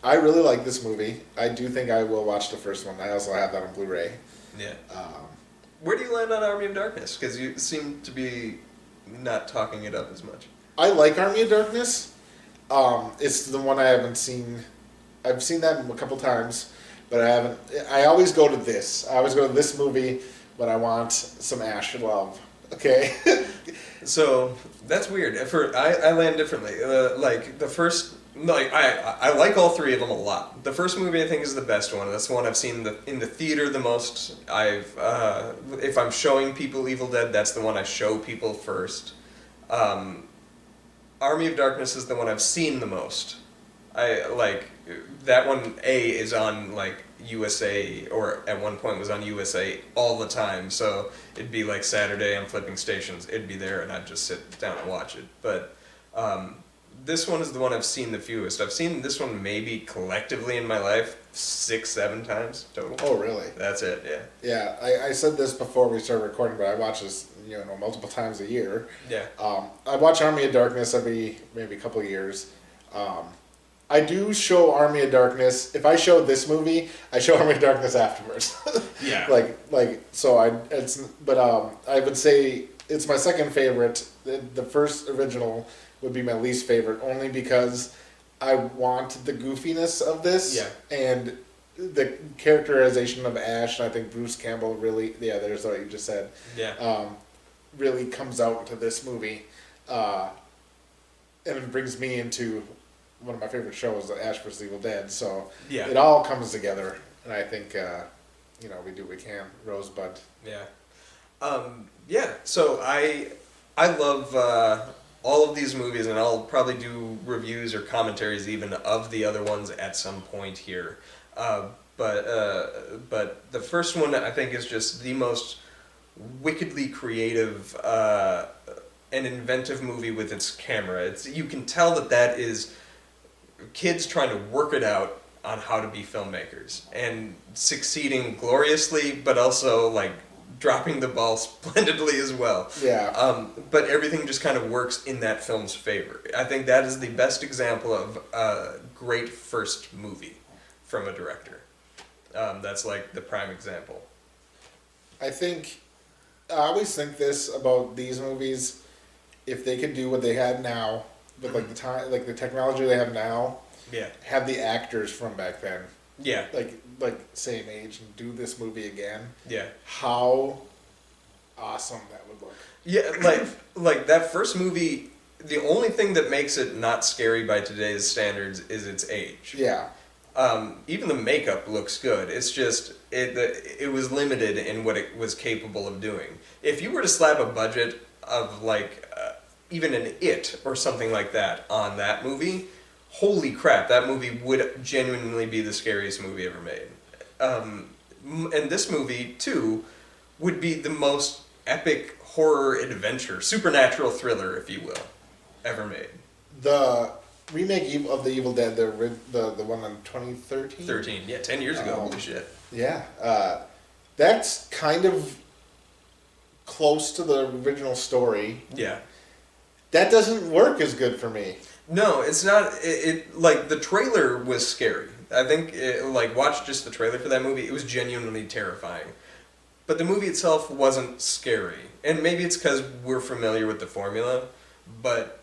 I really like this movie. I do think I will watch the first one. I also have that on Blu-ray. Yeah. Where do you land on Army of Darkness? Because you seem to be not talking it up as much. I like Army of Darkness. It's the one I haven't seen. I've seen that a couple times, but I haven't. I always go to this. I always go to this movie when I want some Ash love. Okay. So that's weird. I land differently. Like the first, like I like all three of them a lot. The first movie I think is the best one. That's the one I've seen in the theater the most. If I'm showing people Evil Dead, that's the one I show people first. Army of Darkness is the one I've seen the most. I like that one. A is on like USA, or at one point was on USA all the time. So it'd be like Saturday, I'm flipping stations, it'd be there, and I'd just sit down and watch it. But this one is the one I've seen the fewest. I've seen this one maybe collectively in my life 6, 7 times total. Oh, really? That's it, yeah. Yeah, I said this before we started recording, but I watch this, multiple times a year. Yeah. I watch Army of Darkness every maybe couple of years. I do show Army of Darkness. If I show this movie, I show Army of Darkness afterwards. Yeah. I would say it's my second favorite. The first original would be my least favorite, only because I want the goofiness of this. Yeah. And the characterization of Ash, and I think Bruce Campbell really, there's what you just said. Yeah. Really comes out into this movie. And it brings me into one of my favorite shows, Ash vs. Evil Dead. So Yeah. it all comes together, and I think we do what we can. Rosebud. Yeah. Yeah. So I love all of these movies, and I'll probably do reviews or commentaries even of the other ones at some point here. But the first one I think is just the most wickedly creative and inventive movie with its camera. You can tell that is kids trying to work it out on how to be filmmakers and succeeding gloriously, but also like dropping the ball splendidly as well. Yeah. But everything just kind of works in that film's favor. I think that is the best example of a great first movie from a director. That's like the prime example. I always think this about these movies: if they could do what they had now, with like the time, like the technology they have now, Yeah. have the actors from back then, Yeah. like same age, and do this movie again, Yeah. how awesome that would look. Yeah, like that first movie, the only thing that makes it not scary by today's standards is its age. Yeah. Even the makeup looks good. It's just it was limited in what it was capable of doing. If you were to slap a budget of even an It or something like that on that movie, holy crap, that movie would genuinely be the scariest movie ever made. And this movie too would be the most epic horror adventure, supernatural thriller, if you will, ever made. The remake of the Evil Dead, the one in 2013. 13, yeah, 10 years ago. Holy shit. Yeah, that's kind of close to the original story. Yeah. That doesn't work as good for me. No, it's not. It like the trailer was scary. I think watch just the trailer for that movie. It was genuinely terrifying. But the movie itself wasn't scary, and maybe it's because we're familiar with the formula. But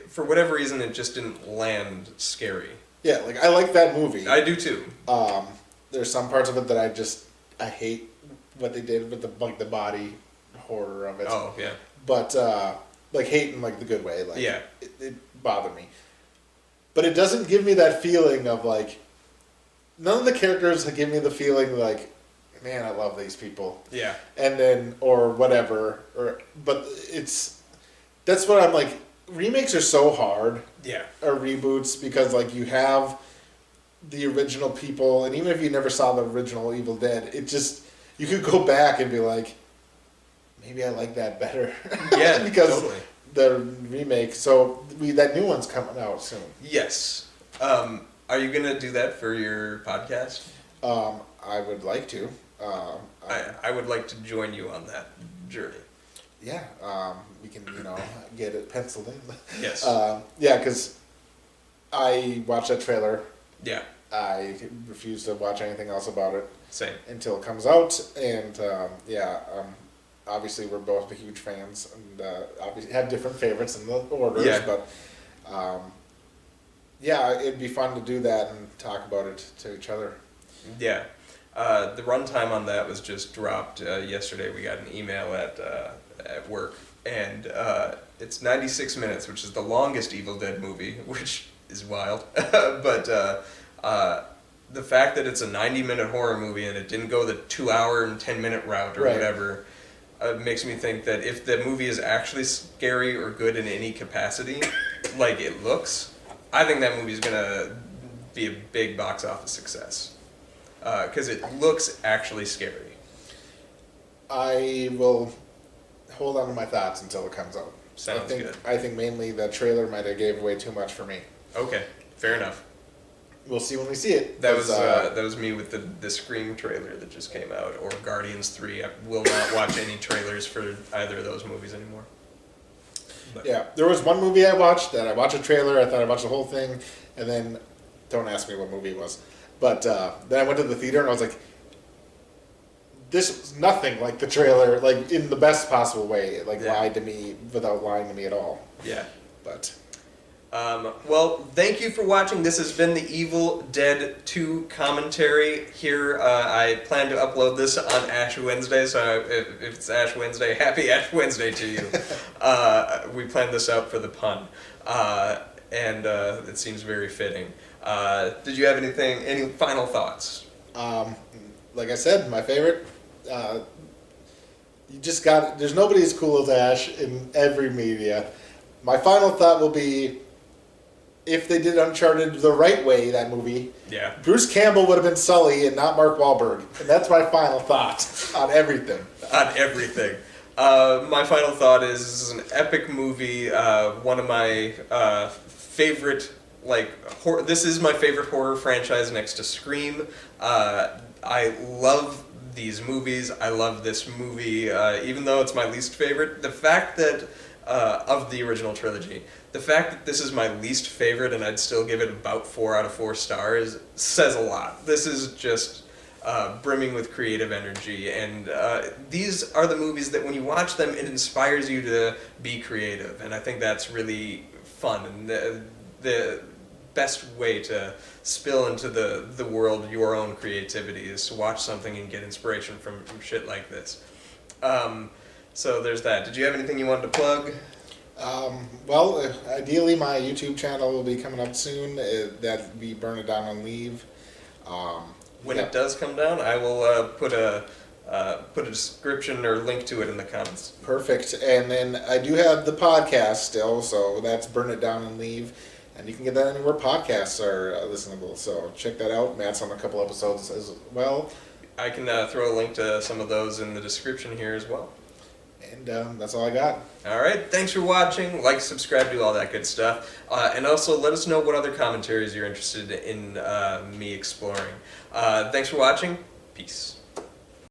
for whatever reason, it just didn't land scary. Yeah, I like that movie. I do too. There's some parts of it that I hate what they did with the body horror of it. Oh yeah. But hate in the good way. Yeah. It bothered me. But it doesn't give me that feeling of none of the characters give me the feeling man, I love these people. Yeah. And then or whatever but that's what I'm remakes are so hard. Yeah. Or reboots because you have the original people, and even if you never saw the original Evil Dead, it just you could go back and be maybe I like that better. Yeah, because totally. The remake. So that new one's coming out soon. Yes. Are you gonna do that for your podcast? I would like to. I would like to join you on that journey. Yeah. We can get it penciled in. Yes. Yeah, because I watched that trailer. Yeah. I refuse to watch anything else about it. Same. Until it comes out, and obviously we're both huge fans, and obviously have different favorites in the orders. Yeah. But it'd be fun to do that and talk about it to each other. Yeah. The runtime on that was just dropped yesterday. We got an email at work, and it's 96 minutes, which is the longest Evil Dead movie, which is wild. But the fact that it's a 90-minute horror movie and it didn't go the 2-hour and 10-minute route or Right. whatever makes me think that if the movie is actually scary or good in any capacity, like it looks, I think that movie's gonna be a big box office success. because it looks actually scary. I will hold on to my thoughts until it comes out. Sounds good. I think mainly the trailer might have gave away too much for me. Okay, fair enough. We'll see when we see it. That was me with the Scream trailer that just came out, or Guardians 3. I will not watch any trailers for either of those movies anymore. But. Yeah, there was one movie I watched that I watched a trailer, I thought I watched the whole thing, and then, don't ask me what movie it was, but then I went to the theater and I was like, this was nothing like the trailer, like in the best possible way. It lied to me without lying to me at all. Yeah. But. Well, thank you for watching. This has been the Evil Dead 2 commentary. Here, I plan to upload this on Ash Wednesday, so if it's Ash Wednesday, happy Ash Wednesday to you. We planned this out for the pun, and it seems very fitting. Did you have any final thoughts? Like I said, my favorite, you just got, there's nobody as cool as Ash in every media. My final thought will be, if they did Uncharted the right way, that movie, yeah, Bruce Campbell would have been Sully and not Mark Wahlberg. And that's my final thought on everything. On everything. My final thought is this is an epic movie. One of my favorite, this is my favorite horror franchise next to Scream. I love these movies. I love this movie, even though it's my least favorite. The fact that, of the original trilogy, the fact that this is my least favorite and I'd still give it about 4 out of 4 stars says a lot. This is just brimming with creative energy, and these are the movies that when you watch them, it inspires you to be creative, and I think that's really fun, and the best way to spill into the world your own creativity is to watch something and get inspiration from shit like this. So there's that. Did you have anything you wanted to plug? Well, ideally my YouTube channel will be coming up soon. That'll be Burn It Down and Leave. When it does come down, I will put a description or link to it in the comments. Perfect. And then I do have the podcast still, so that's Burn It Down and Leave. And you can get that anywhere podcasts are listenable. So check that out. Matt's on a couple episodes as well. I can throw a link to some of those in the description here as well. And that's all I got. All right. Thanks for watching. Like, subscribe, do all that good stuff. And also let us know what other commentaries you're interested in me exploring. Thanks for watching. Peace.